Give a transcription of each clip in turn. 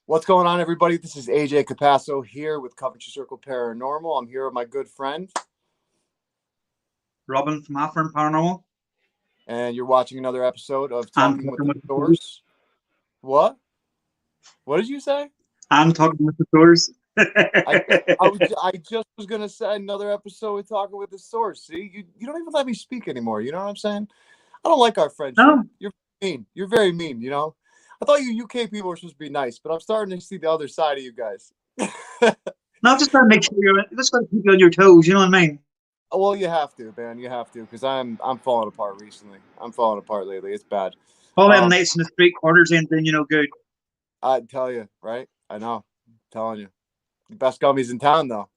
What's going on, everybody? This is AJ Capasso here with Coventry Circle Paranormal. I'm here with my good friend Robin from Halfern Paranormal. And you're watching another episode of I'm Talking with the Source. What? What did you say? I'm Talking with the Source. I just was going to say another episode of Talking with the Source. See, you don't even let me speak anymore. You know what I'm saying? I don't like our friendship. No. You're mean. You're very mean, you know? I thought you UK people were supposed to be nice, but I'm starting to see the other side of you guys. No, just got to make sure you're just got to keep you on your toes. You know what I mean? Well, you have to, man. You have to, because I'm falling apart recently. I'm falling apart lately. It's bad. All them nights in the street corners ain't doing you no good. I'd tell you, right? I know. I'm telling you. The best gummies in town, though.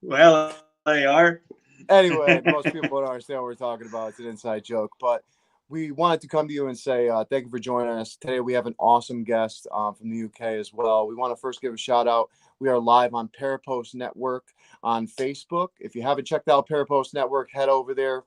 Well, they are. Anyway, most people don't understand what we're talking about. It's an inside joke, but we wanted to come to you and say thank you for joining us. Today we have an awesome guest from the UK as well. We want to first give a shout out. We are live on Parapost Network on Facebook. If you haven't checked out Parapost Network, head over there.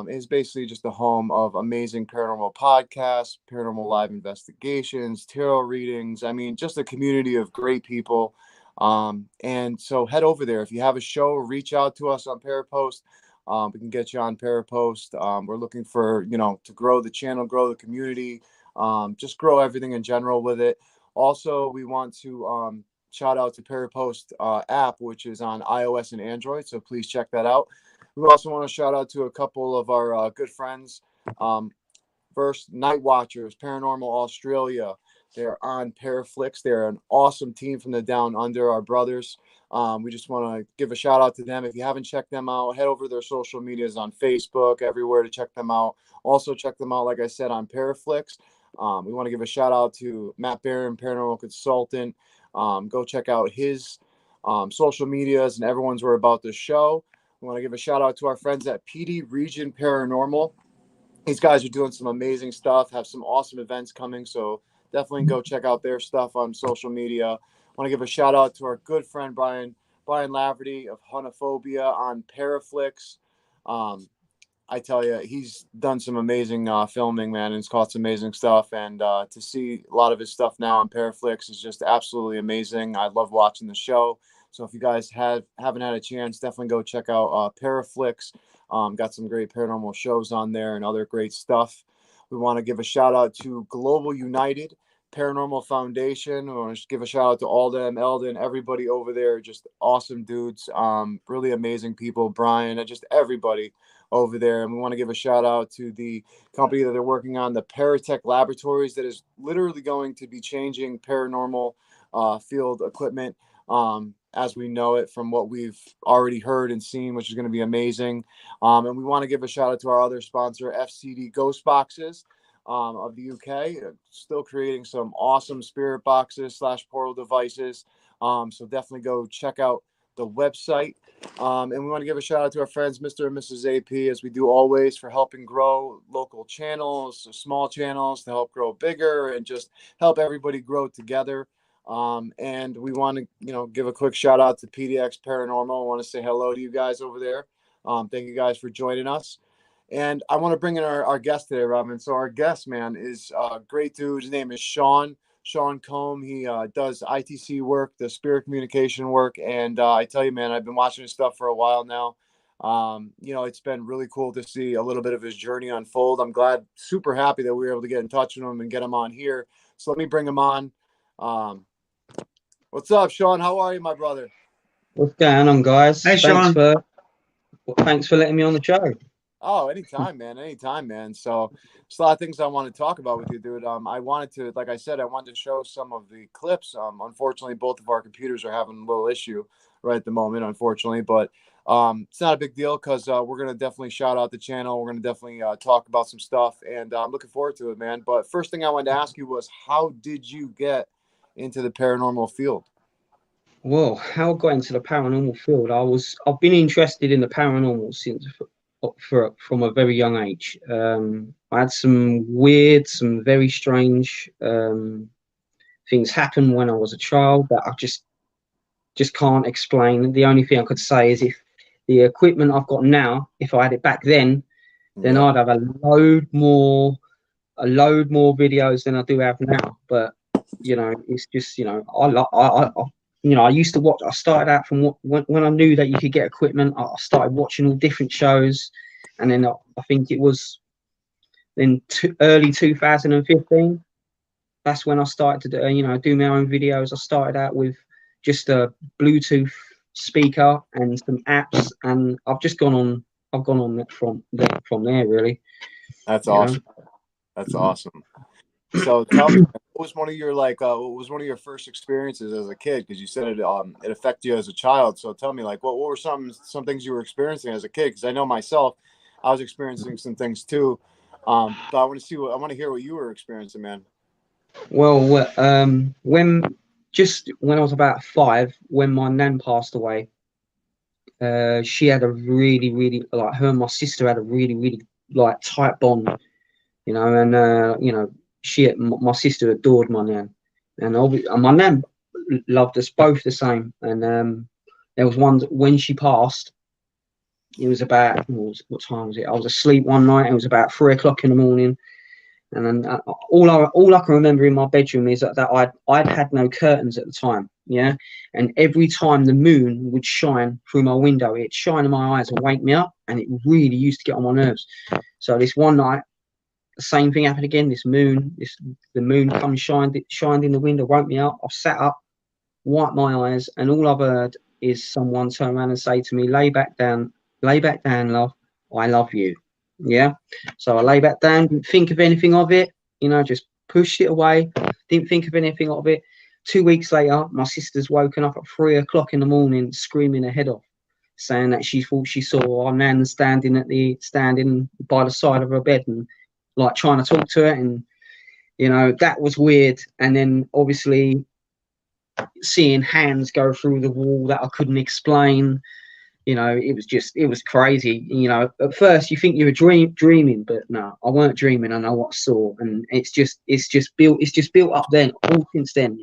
It's basically just the home of amazing paranormal podcasts, paranormal live investigations, tarot readings. I mean, just a community of great people. And so head over there. If you have a show, reach out to us on Parapost. We can get you on Parapost. We're looking for, to grow the channel, grow the community, just grow everything in general with it. Also, we want to shout out to Parapost app, which is on iOS and Android. So please check that out. We also want to shout out to a couple of our good friends. First, Night Watchers, Paranormal Australia. They're on Paraflix. They're an awesome team from the Down Under, our brothers. We just want to give a shout out to them. If you haven't checked them out, head over to their social medias on Facebook, everywhere to check them out. Also check them out, like I said, on Paraflix. We want to give a shout out to Matt Barron, Paranormal Consultant. Go check out his social medias, and everyone's were about the show. We want to give a shout out to our friends at PD Region Paranormal. These guys are doing some amazing stuff, have some awesome events coming, so definitely go check out their stuff on social media. I want to give a shout out to our good friend Brian Laverty of Hunophobia on Paraflix. I tell you, he's done some amazing filming, man, and he's caught some amazing stuff. And to see a lot of his stuff now on Paraflix is just absolutely amazing. I love watching the show. So if you guys haven't had a chance, definitely go check out Paraflix. Got some great paranormal shows on there and other great stuff. We want to give a shout out to Global United Paranormal Foundation. We want to give a shout out to Alden, Eldon, everybody over there. Just awesome dudes. Really amazing people. Brian, just everybody over there. And we want to give a shout out to the company that they're working on, the Paratech Laboratories, that is literally going to be changing paranormal field equipment as we know it from what we've already heard and seen, which is going to be amazing. And we want to give a shout out to our other sponsor, FCD Ghost Boxes of the UK, still creating some awesome spirit boxes / portal devices. So definitely go check out the website. And we want to give a shout out to our friends, Mr. and Mrs. AP, as we do always, for helping grow local channels, small channels, to help grow bigger and just help everybody grow together. And we want to, give a quick shout out to PDX Paranormal. I want to say hello to you guys over there. Thank you guys for joining us. And I want to bring in our guest today, Robin. So our guest, man, is a great dude. His name is Sean Coombe. He does ITC work, the spirit communication work. And I tell you, man, I've been watching his stuff for a while now. It's been really cool to see a little bit of his journey unfold. I'm super happy that we were able to get in touch with him and get him on here. So let me bring him on. What's up, Sean? How are you, my brother? What's going on, guys? Hey, Sean. Thanks for letting me on the show. Oh, anytime, man. So there's a lot of things I want to talk about with you, dude. I wanted to, like I said, I wanted to show some of the clips. Unfortunately, both of our computers are having a little issue right at the moment, unfortunately, but it's not a big deal because we're going to definitely shout out the channel. We're going to definitely talk about some stuff, and I'm looking forward to it, man. But first thing I wanted to ask you was, how did you get into the paranormal field? Well, how I got into the paranormal field, I've been interested in the paranormal since from a very young age. I had some very strange things happen when I was a child that I just can't explain. The only thing I could say is, if the equipment I've got now, if I had it back then I'd have a load more videos than I do have now. But you know, it's just, you know, I used to watch. I started out from when I knew that you could get equipment. I started watching all different shows, and then I think it was in early 2015. That's when I started to do, do my own videos. I started out with just a Bluetooth speaker and some apps, and I've just gone on. I've gone on from there, really. That's awesome. That's awesome. So tell me, what was one of your what was one of your first experiences as a kid? Because you said it affected you as a child. So tell me, like, what were some things you were experiencing as a kid? Because I know myself, I was experiencing some things too. But I want to hear what you were experiencing, man. Well, when I was about 5, when my nan passed away, she had a really, really, like, her and my sister had a really, really, like, tight bond, and my sister adored my nan, and my nan loved us both the same. And there was one when she passed. It was about, what time was it? I was asleep one night. It was about 3 o'clock in the morning. And then all I can remember in my bedroom is that I'd had no curtains at the time, yeah. And every time the moon would shine through my window, it'd shine in my eyes and wake me up, and it really used to get on my nerves. So this one night, the same thing happened again. The moon come shined in the window, woke me up. I sat up, wiped my eyes, and all I've heard is someone turn around and say to me, lay back down, love, I love you." Yeah. So I lay back down, didn't think of anything of it, just pushed it away, didn't think of anything of it. 2 weeks later, my sister's woken up at 3 o'clock in the morning, screaming her head off, saying that she thought she saw our nan standing by the side of her bed and, like, trying to talk to her. And that was weird. And then obviously seeing hands go through the wall that I couldn't explain. It was crazy. At first you think you were dreaming, but no, I weren't dreaming. I know what I saw, and it's just built up then, all since then.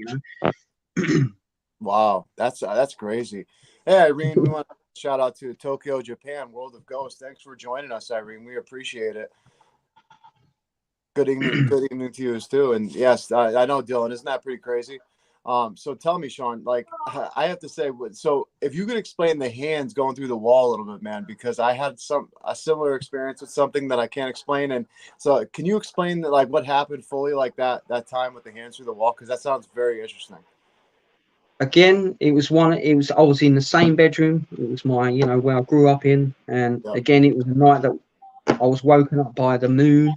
Wow, that's crazy. Hey, Irene, we want to shout out to Tokyo, Japan, World of Ghosts. Thanks for joining us, Irene. We appreciate it. Good evening to you too. And yes, I know, Dylan. Isn't that pretty crazy? So tell me, Sean, like, I have to say, so if you could explain the hands going through the wall a little bit, man, because I had a similar experience with something that I can't explain. And so can you explain that, like, what happened fully, like that time with the hands through the wall? Because that sounds very interesting. Again, I was in the same bedroom. It was my, where I grew up in. And Yep. Again, it was a night that I was woken up by the moon,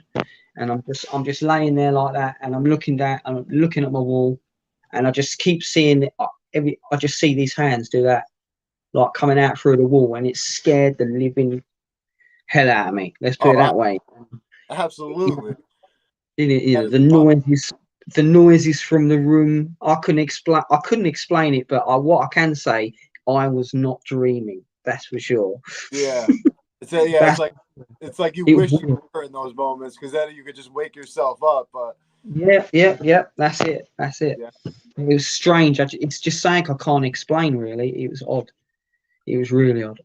and I'm just laying there like that, and I'm looking at my wall. And I just keep seeing I just see these hands do that, like, coming out through the wall, and it scared the living hell out of me. Let's put it that way. Absolutely. The noises from the room. I couldn't explain it, but what I can say, I was not dreaming. That's for sure. Yeah. It's like you wish you were in those moments, because then you could just wake yourself up. But yeah. That's it. Yeah. It was strange. It's just something I can't explain, really. It was odd. It was really odd.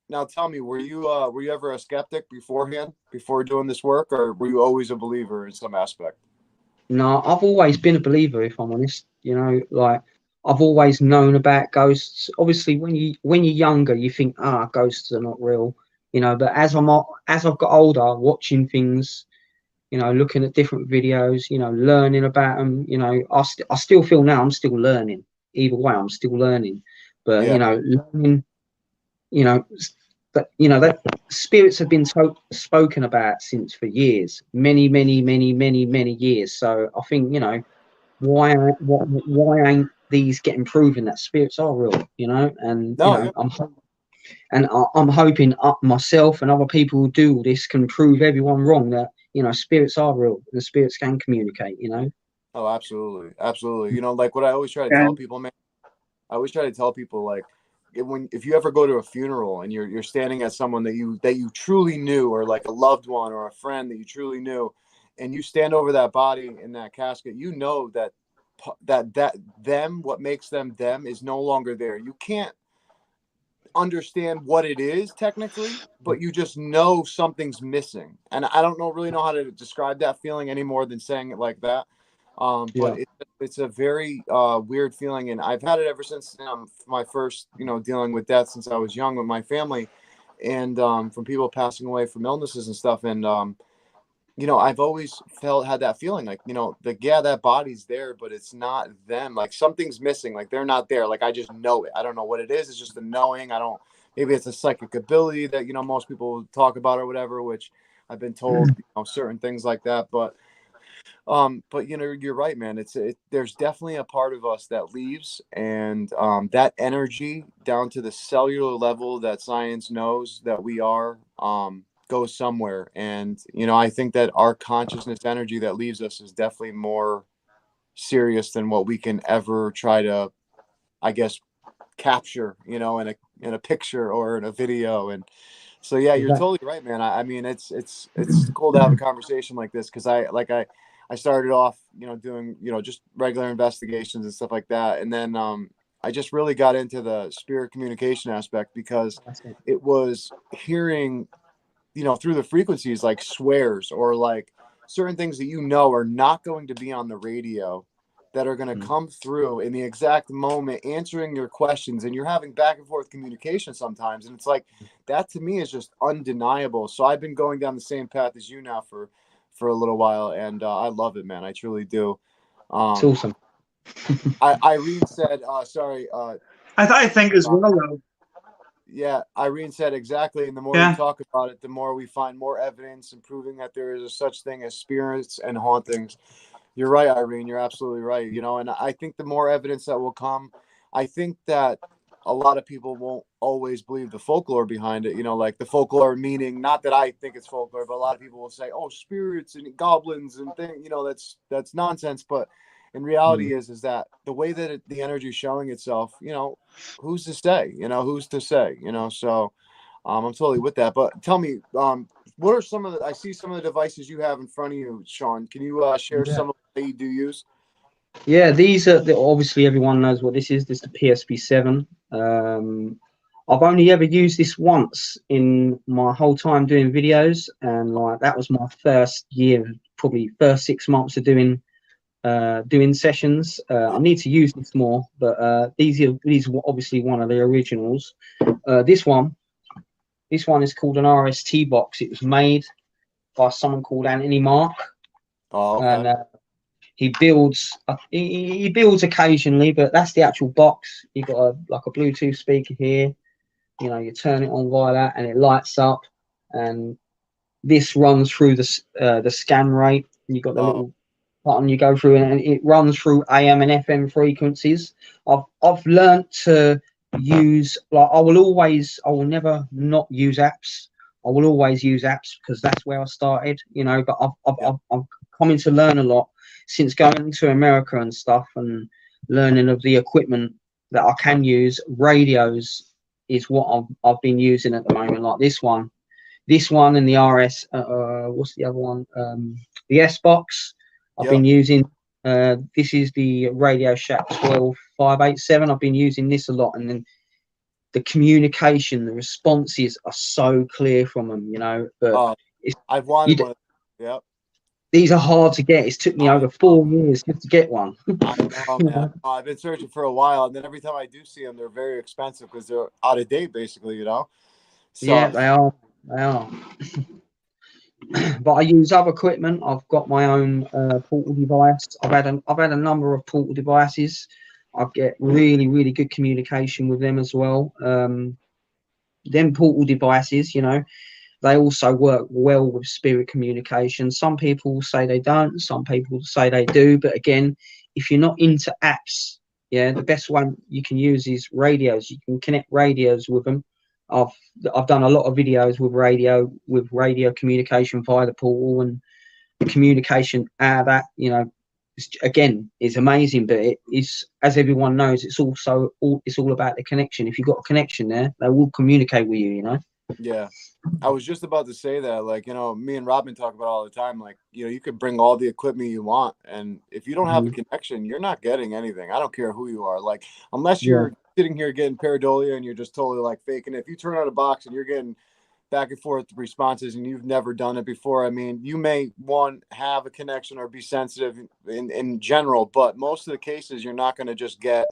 Now tell me, were you ever a skeptic beforehand, before doing this work, or were you always a believer in some aspect? No, I've always been a believer, if I'm honest. Like, I've always known about ghosts. Obviously, when you're younger, you think, ghosts are not real, But as I've got older, watching things, looking at different videos, learning about them, I still feel now I'm still learning. Either way, I'm still learning. But Yeah. learning, that spirits have been spoken about for years, many years. So I think, why ain't these getting proven that spirits are real? And I'm hoping myself and other people who do this can prove everyone wrong, that spirits are real and spirits can communicate. Oh, absolutely. Like, what I always try to tell people, man. I always try to tell people, like, if you ever go to a funeral and you're standing at someone that you truly knew, or like a loved one or a friend that you truly knew, and you stand over that body in that casket, that them, what makes them is no longer there. You can't understand what it is technically, but you just know something's missing. And I don't really know how to describe that feeling any more than saying it like that. Yeah. But it's a very weird feeling, and I've had it ever since my first, dealing with death since I was young with my family, and from people passing away from illnesses and stuff. And I've always had that feeling like, yeah, that body's there, but it's not them. Like something's missing. Like they're not there. Like I just know it. I don't know what it is. It's just a knowing. Maybe it's a psychic ability that, most people talk about or whatever, which I've been told, certain things like that. But you're right, man. There's definitely a part of us that leaves, and that energy down to the cellular level that science knows that we are, goes somewhere. And I think that our consciousness energy that leaves us is definitely more serious than what we can ever try to, I guess, capture, in a picture or in a video. And so, yeah, you're Exactly. totally right, man. I mean, it's cool to have a conversation like this, because I started off, doing, just regular investigations and stuff like that. And then I just really got into the spirit communication aspect, because That's it. it was hearing, through the frequencies, like swears or like certain things that are not going to be on the radio, that are going to come through in the exact moment, answering your questions, and you're having back and forth communication sometimes. And it's like, that to me is just undeniable. So I've been going down the same path as you now for a little while, and I love it, man. I truly do. It's awesome. Irene said, sorry. I think as well, though. Yeah, Irene said exactly. And the more you Yeah. talk about it, the more we find more evidence and proving that there is a such thing as spirits and hauntings. You're right, Irene. You're absolutely right. And I think the more evidence that will come, I think that a lot of people won't always believe the folklore behind it. Like the folklore meaning, not that I think it's folklore, but a lot of people will say, "Oh, spirits and goblins and things." That's nonsense. But in reality, is that the way that the energy is showing itself? Who's to say? Who's to say? So I'm totally with that. But tell me, what are some of the? I see some of the devices you have in front of you, Sean. Can you share Yeah. some of that you do use? Yeah, these are obviously everyone knows what this is. This is the PSP7. I've only ever used this once in my whole time doing videos, and like that was my first year, probably first 6 months of doing sessions. I need to use this more, but these are obviously one of the originals. This one is called an Rst Box. It was made by someone called Anthony Mark, Oh, okay. and he builds occasionally, but that's the actual box. You got like a Bluetooth speaker here. You turn it on via that, and it lights up. And this runs through the scan rate. You got the little button you go through, and it runs through AM and FM frequencies. I've learned to use, like, I will never not use apps. I will always use apps because that's where I started. But I've coming to learn a lot since going to America and stuff, and learning of the equipment that I can use. Radios is what I've been using at the moment, like this one and the RS. What's the other one? The S Box. I've been using. This is the Radio Shack 12587. I've been using this a lot, and then the communication, the responses are so clear from them, But I've wanted one. Yep. These are hard to get. It's took me over 4 years just to get one. I know, man. I've been searching for a while, and then every time I do see them, they're very expensive because they're out of date, basically. So, yeah, they are. They are. But I use other equipment. I've got my own portal device. I've had a number of portal devices. I get really, really good communication with them as well. Them portal devices, they also work well with spirit communication. Some people say they don't, some people say they do. But again, if you're not into apps, the best one you can use is radios. You can connect radios with them. I've done a lot of videos with radio communication via the portal, and the communication out of that, again, is amazing. But it is, as everyone knows, it's all about the connection. If you've got a connection there, they will communicate with you. Yeah, I was just about to say that. Like, me and Robin talk about all the time. Like, you could bring all the equipment you want, and if you don't have a connection, you're not getting anything. I don't care who you are. Like, unless you're sitting here getting pareidolia and you're just totally like faking it. If you turn out a box and you're getting back and forth responses and you've never done it before, I mean, you may have a connection or be sensitive in general, but most of the cases you're not going to just get,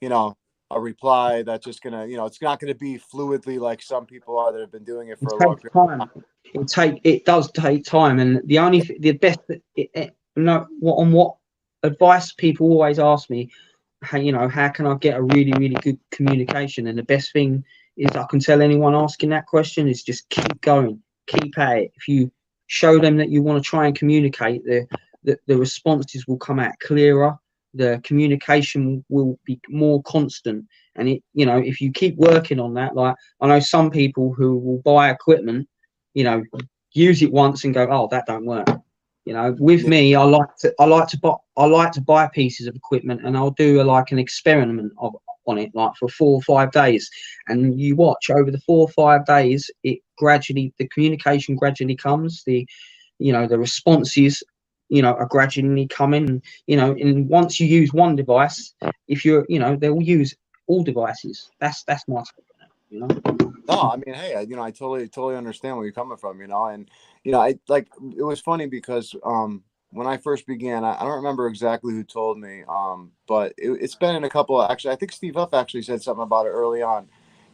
you know, a reply that's just going to, you know, it's not going to be fluidly like some people are that have been doing it for a long period of time. It does take time, and the best what advice people always ask me, how can I get a really, really good communication? And the best thing is I can tell anyone asking that question is just keep going, keep at it. If you show them that you want to try and communicate, the responses will come out clearer, the communication will be more constant. And if you keep working on that, like I know some people who will buy equipment, use it once and go, oh, that don't work. With me, I like to buy pieces of equipment and I'll do an experiment on it, like for 4 or 5 days. And you watch over the 4 or 5 days, the communication gradually comes, the responses, are gradually coming. And once you use one device, they will use all devices. That's my No, I mean, hey, I totally understand where you're coming from, and it was funny because when I first began, I don't remember exactly who told me, but it's been in a couple of, actually, I think Steve Huff actually said something about it early on.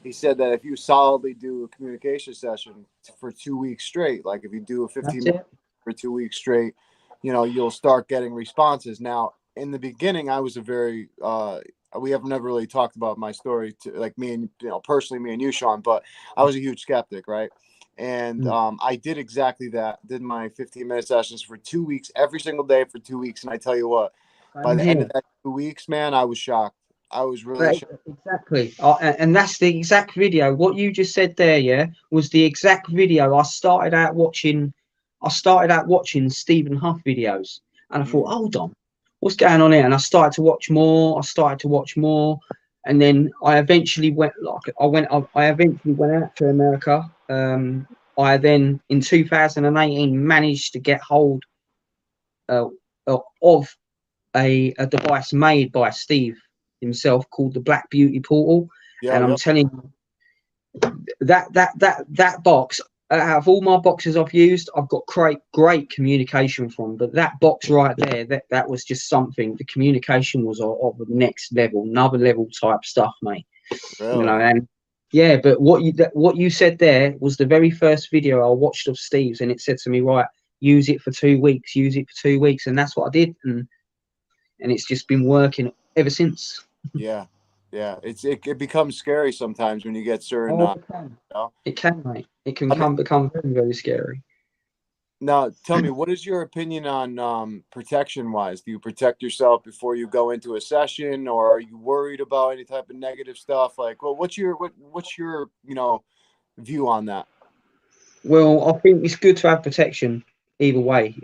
He said that if you solidly do a communication session for 2 weeks straight, like if you do a 15 minutes for 2 weeks straight, you'll start getting responses. Now, in the beginning, I was a very we have never really talked about my story to like me and personally me and you, Sean, but I was a huge skeptic, right? And I did exactly that. Did my 15-minute sessions for 2 weeks, every single day for 2 weeks, and I tell you what, by the end of that 2 weeks, man, I was shocked. I was really shocked. Exactly, and that's the exact video. What you just said there, yeah, was the exact video. I started out watching Stephen Huff videos, and I thought, hold on, what's going on here? And I started to watch more, and then I eventually went out to America. I then in 2018 managed to get hold of a device made by Steve himself called the Black Beauty Portal. And I'm telling you, that box, out of all my boxes I've used, I've got great communication from. But that box right there, that was just something. The communication was of the next level, another level type stuff, mate. Really? And yeah, but what you said there was the very first video I watched of Steve's, and it said to me, right, use it for 2 weeks, and that's what I did, and it's just been working ever since. Yeah. It becomes scary sometimes when you get certain. It can, mate. It can become very, very scary. Now, tell me, what is your opinion on protection-wise? Do you protect yourself before you go into a session, or are you worried about any type of negative stuff? Like, well, what's your view on that? Well, I think it's good to have protection either way.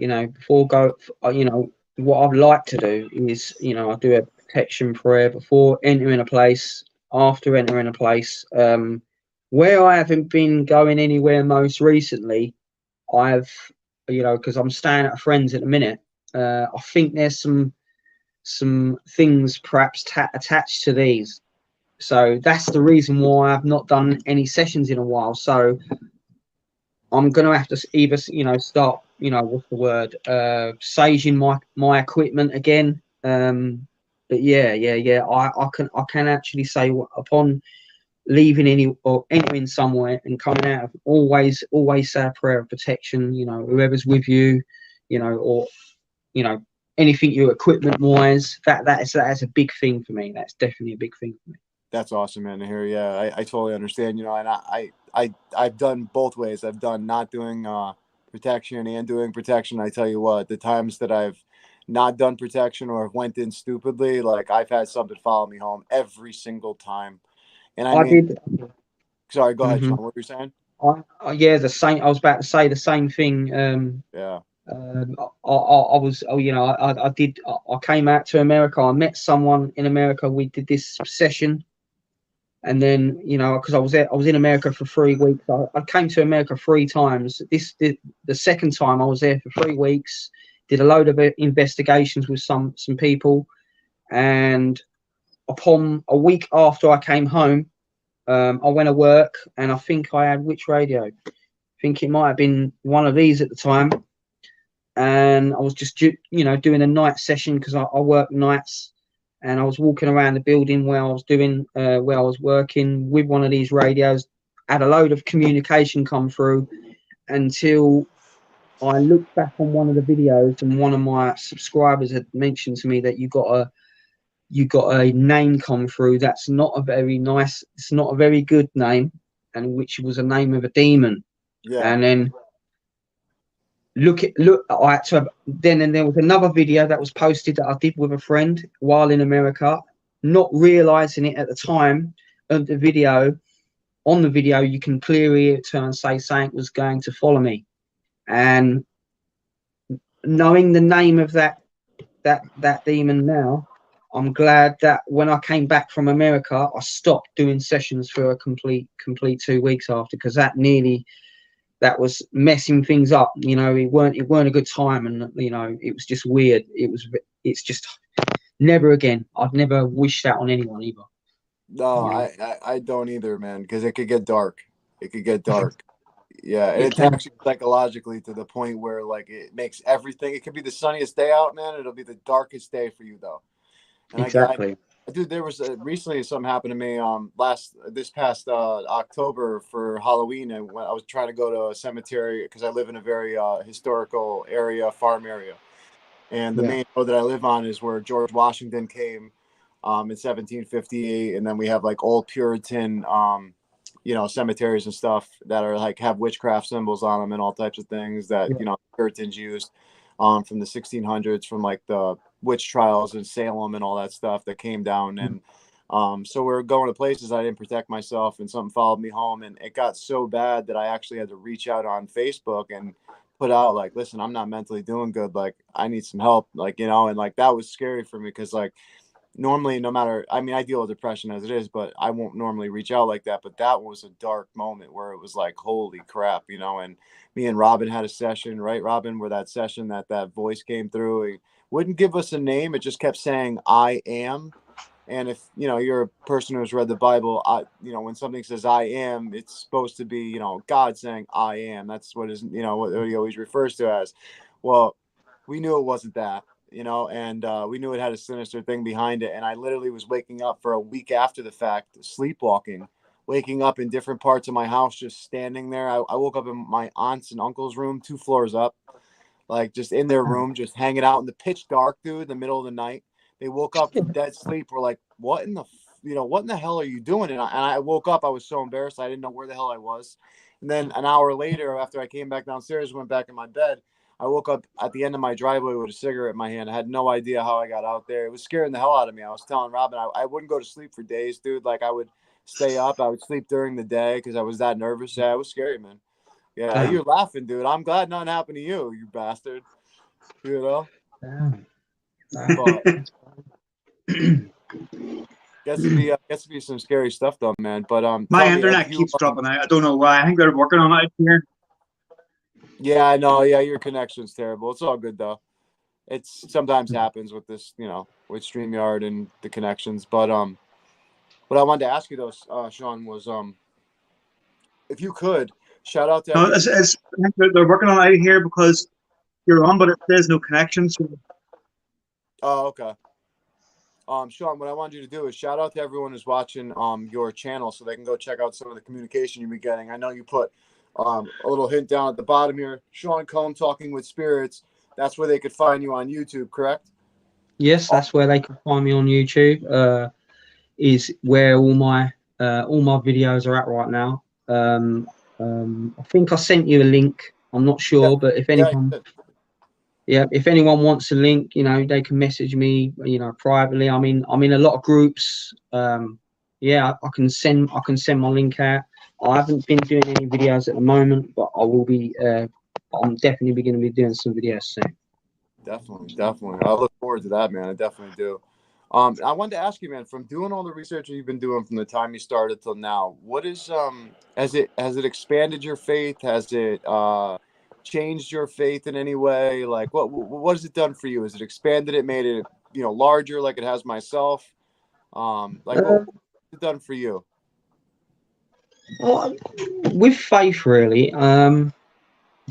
What I'd like to do is, I do a protection prayer before entering a place, after entering a place. Where I haven't been going anywhere most recently, I've, because I'm staying at a friend's at the minute. I think there's some things perhaps attached to these. So that's the reason why I've not done any sessions in a while. So I'm going to have to either, start, what's the word, saging my equipment again. But yeah. I can actually say upon leaving entering somewhere and coming out, always say a prayer of protection. Whoever's with you, or anything your equipment wise. That's a big thing for me. That's definitely a big thing for me. That's awesome, man, to hear. Yeah, I totally understand. And I've done both ways. I've done not doing protection and doing protection. I tell you what, the times that I've not done protection or went in stupidly, like I've had something follow me home every single time. And I mean, did. Sorry, go ahead, Sean. What were you saying? Yeah, the same. I was about to say the same thing. Yeah. I came out to America. I met someone in America. We did this session. And then, because I was in America for 3 weeks. I came to America 3 times. The second time I was there for 3 weeks, did a load of investigations with some people. And upon a week after I came home, I went to work, and I think I had which radio? I think it might have been one of these at the time. And I was just, doing a night session because I work nights, and I was walking around the building where I was working with one of these radios. Had a load of communication come through until I looked back on one of the videos, and one of my subscribers had mentioned to me that you got a name come through that's not a very nice, it's not a very good name, and which was a name of a demon. Yeah. And then then there was another video that was posted that I did with a friend while in America, not realizing it at the time of the video. On the video, you can clearly turn and say something was going to follow me, and knowing the name of that demon now, I'm glad that when I came back from America, I stopped doing sessions for a complete 2 weeks after, because that was messing things up. It weren't a good time, and it was just weird. It's just never again. I'd never wish that on anyone either. No, I don't either, man, because it could get dark. It could get dark. Yeah, and it attacks you psychologically to the point where, like, it makes everything. It could be the sunniest day out, man. It'll be the darkest day for you, though. And exactly. Dude, there was recently something happened to me this past October for Halloween, and when I was trying to go to a cemetery because I live in a very historical area, farm area, and the main road that I live on is where George Washington came in 1758, and then we have like old Puritan cemeteries and stuff that are like have witchcraft symbols on them and all types of things that Puritans used from the 1600s, from like the witch trials in Salem and all that stuff that came down. And so we were going to places I didn't protect myself, and something followed me home, and it got so bad that I actually had to reach out on Facebook and put out like, listen, I'm not mentally doing good, like I need some help, like, and like that was scary for me because like normally, no matter, I mean, I deal with depression as it is, but I won't normally reach out like that. But that was a dark moment where it was like, holy crap, and me and Robin had a session, right, Robin, where that session that voice came through. It wouldn't give us a name. It just kept saying, I am. And if, you're a person who's read the Bible, when something says I am, it's supposed to be, God saying I am. That's what what he always refers to as. Well, we knew it wasn't that. And we knew it had a sinister thing behind it. And I literally was waking up for a week after the fact, sleepwalking, waking up in different parts of my house, just standing there. I woke up in my aunt's and uncle's room, 2 floors up, like just in their room, just hanging out in the pitch dark, dude, in the middle of the night. They woke up from dead sleep. We're like, what in the hell are you doing? And I woke up. I was so embarrassed. I didn't know where the hell I was. And then an hour later, after I came back downstairs, went back in my bed, I woke up at the end of my driveway with a cigarette in my hand. I had no idea how I got out there. It was scaring the hell out of me. I was telling Robin, I wouldn't go to sleep for days, dude. Like I would stay up. I would sleep during the day because I was that nervous. Yeah, it was scary, man. Yeah, damn. You're laughing, dude. I'm glad nothing happened to you, you bastard. Damn. But gets to be some scary stuff, though, man. But my internet keeps dropping out. I don't know why. I think they're working on it here. Yeah, I know. Yeah, your connection's terrible. It's all good though. It's sometimes happens with this, with StreamYard and the connections. But what I wanted to ask you though, Sean, was if you could shout out to. No, I think they're working on it here because you're on, but it says no connection. So. Oh, okay. Sean, what I wanted you to do is shout out to everyone who's watching your channel so they can go check out some of the communication you've been getting. I know you put a little hint down at the bottom here, Sean Coombe Talking with Spirits. That's where they could find you on YouTube, correct? Yes, that's where they can find me on YouTube. Is where all my videos are at right now. I think I sent you a link. I'm not sure, but if anyone, if anyone wants a link, they can message me, privately. I'm in a lot of groups. I can send my link out. I haven't been doing any videos at the moment, but I will be. I'm definitely going to be doing some videos soon. Definitely. I look forward to that, man. I definitely do. I wanted to ask you, man, from doing all the research you've been doing from the time you started till now, what is has it expanded your faith? Has it changed your faith in any way? Like what has it done for you? Has it expanded it, made it larger like it has myself? What has it done for you? Well, with faith, really. Do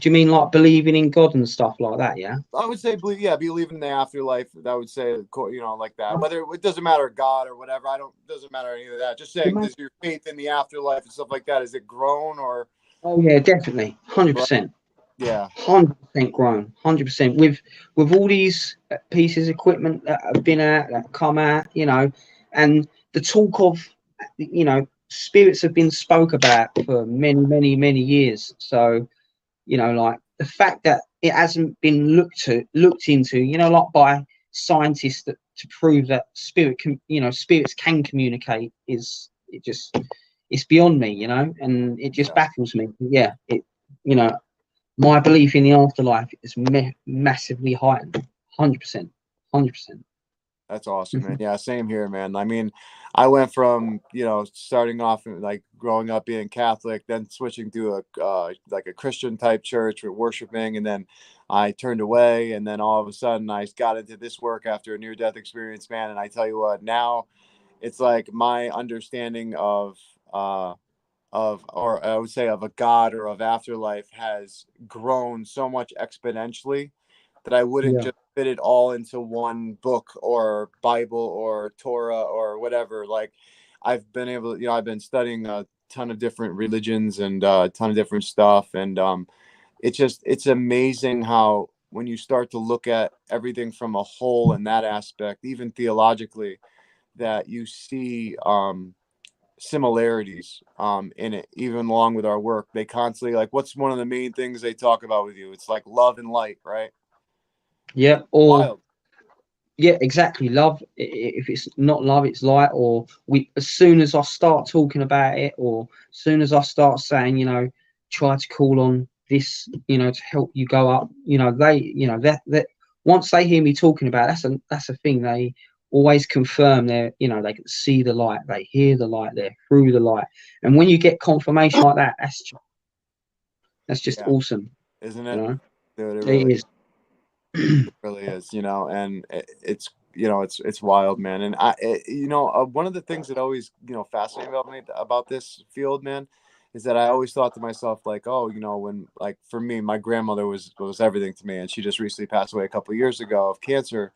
you mean like believing in God and stuff like that? Yeah. I would say believe, yeah, believe in the afterlife. I would say, you know, like that. Whether it doesn't matter God or whatever, I don't doesn't matter any of that. Just saying, does your faith in the afterlife and stuff like that, is it grown or? Oh yeah, definitely, 100%. Yeah, 100% grown, 100% with all these pieces of equipment that have been out, that come out, you know, and the talk of, you know, spirits have been spoke about for many years. So, you know, like the fact that it hasn't been looked into, you know, like by scientists that, to prove that spirits can communicate is it just it's beyond me, you know, and it just baffles me. Yeah, it, you know, my belief in the afterlife is massively heightened. 100%. 100%. that's awesome, man. Yeah, same here, man. I mean, I went from, you know, starting off like growing up being Catholic, then switching to a like a Christian type church with worshiping, and then I turned away, and then all of a sudden I got into this work after a near death experience, man. And I tell you what, now it's like my understanding of, or I would say of a God or of afterlife has grown so much exponentially that I wouldn't Yeah. just fit it all into one book or Bible or Torah or whatever. Like I've been able, you know, I've been studying a ton of different religions and a ton of different stuff. And it's amazing how when you start to look at everything from a whole in that aspect, even theologically, that you see similarities in it, even along with our work. They constantly, like, what's one of the main things they talk about with you? It's like love and light, right? Yeah. Or Wild. yeah, exactly. Love. If it's not love, it's light. Or we. As soon as I start talking about it, or as soon as I start saying, you know, try to call on this, you know, to help you go up. You know, they, you know, that once they hear me talking about it, that's a thing. They always confirm their, you know, they can see the light, they hear the light, they're through the light. And when you get confirmation like that, that's just Yeah, awesome. isn't You it? know, Dude, it is. it really is, you know. And it's, you know, it's wild, man. And you know, one of the things that always, you know, fascinated about me about this field, man, is that I always thought to myself, like, oh, you know, when, like, for me, my grandmother was everything to me, and she just recently passed away a couple of years ago of cancer.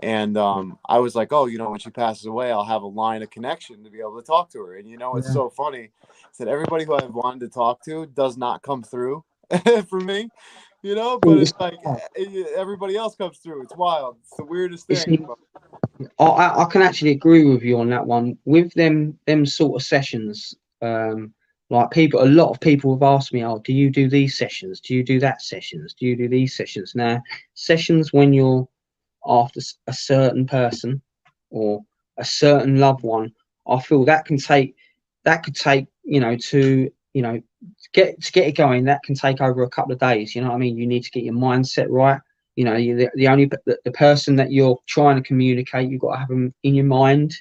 And I was like, oh, you know, when she passes away, I'll have a line of connection to be able to talk to her. And you know, it's Yeah. so funny that everybody who I've wanted to talk to does not come through for me, you know. But it's like everybody else comes through. It's wild. It's the weirdest It's, thing. But I can actually agree with you on that one. With them sort of sessions, like people, a lot of people have asked me, "Oh, do you do these sessions? Do you do that sessions? Do you do these sessions?" Now, sessions when you're after a certain person or a certain loved one, I feel that could take, you know, to, you know, to get it going. That can take over a couple of days. You know what I mean? You need to get your mindset right. You know, the only the person that you're trying to communicate, you've got to have them in your mind,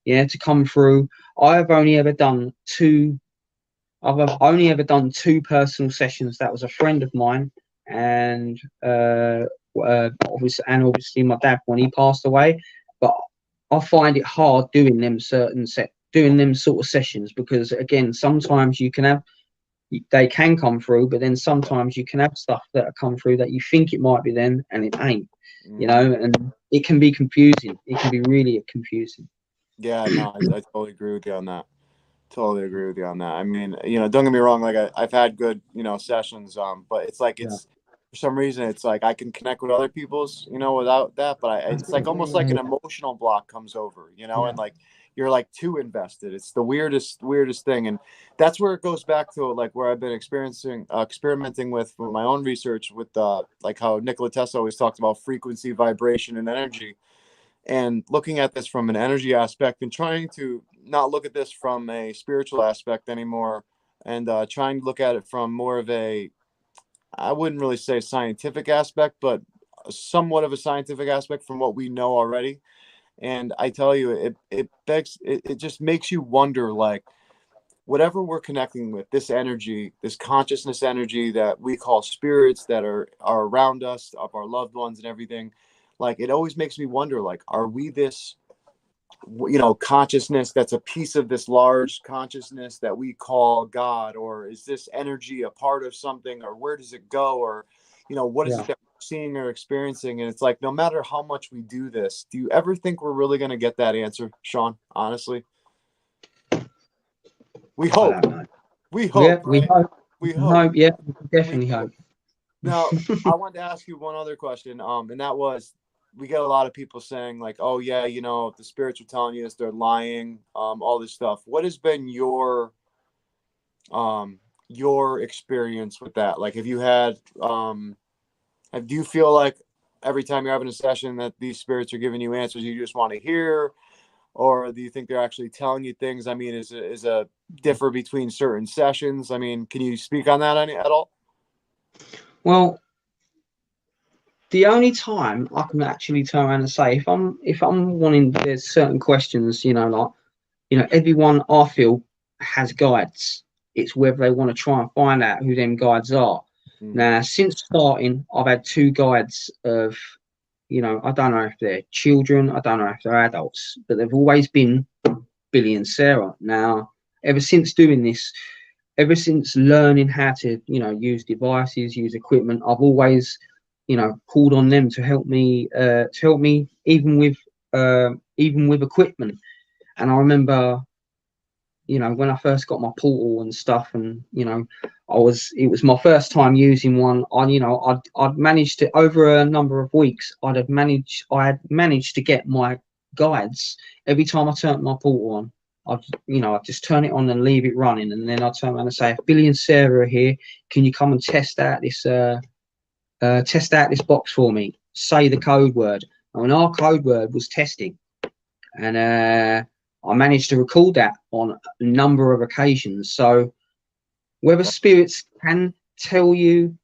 yeah, to come through. I've only ever done two. I've only ever done two personal sessions. That was a friend of mine, and obviously my dad when he passed away. But I find it hard doing doing them sort of sessions, because again, sometimes you can have, they can come through, but then sometimes you can have stuff that come through that you think it might be them and it ain't, you know, and it can be confusing. It can be really confusing. yeah, no, I totally agree with you on that. Totally agree with you on that. I mean, you know, don't get me wrong. Like I've had good, you know, sessions. But it's like Yeah. it's for some reason it's like I can connect with other people's, you know, without that. But it's like almost like an emotional block comes over, you know, Yeah. and like you're like too invested. It's the weirdest thing, and that's where it goes back to like where I've been experimenting with my own research with like how Nikola Tesla always talked about frequency, vibration, and energy, and looking at this from an energy aspect and trying to not look at this from a spiritual aspect anymore, and trying to look at it from more of a, I wouldn't really say scientific aspect, but somewhat of a scientific aspect from what we know already. And I tell you, it just makes you wonder, like, whatever we're connecting with, this energy, this consciousness energy that we call spirits that are around us, of our loved ones and everything, like, it always makes me wonder, like, are we this you know, consciousness that's a piece of this large consciousness that we call God? Or is this energy a part of something? Or where does it go? Or, you know, what is it that we're seeing or experiencing? And it's like, no matter how much we do this, do you ever think we're really going to get that answer, Sean? Honestly, we hope. We hope. Yeah, we right? hope. We hope. Yeah, we definitely hope. Now, I wanted to ask you one other question, and that was, we get a lot of people saying like, "Oh yeah, you know, if the spirits are telling you this, they're lying." All this stuff. What has been your experience with that? Like, have you had do you feel like every time you're having a session that these spirits are giving you answers you just want to hear, or do you think they're actually telling you things? I mean, is a differ between certain sessions? I mean, can you speak on that at all? Well, the only time I can actually turn around and say, if I'm wanting, there's certain questions, you know, like, you know, everyone I feel has guides. It's whether they want to try and find out who them guides are. Now, since starting, I've had 2 guides of, you know, I don't know if they're children, I don't know if they're adults, but they've always been Billy and Sarah. Now, ever since doing this, ever since learning how to, you know, use devices, use equipment, I've always, you know, called on them to help me even with equipment. And I remember, you know, when I first got my portal and stuff, and, you know, it was my first time using one. I'd managed to, over a number of weeks, I had managed to get my guides every time I turned my portal on. I'd just turn it on and leave it running, and then I'd turn around and say, if Billy and Sarah are here, can you come and test out this box for me? Say the code word. And our code word was testing, and I managed to record that on a number of occasions. So whether spirits can tell you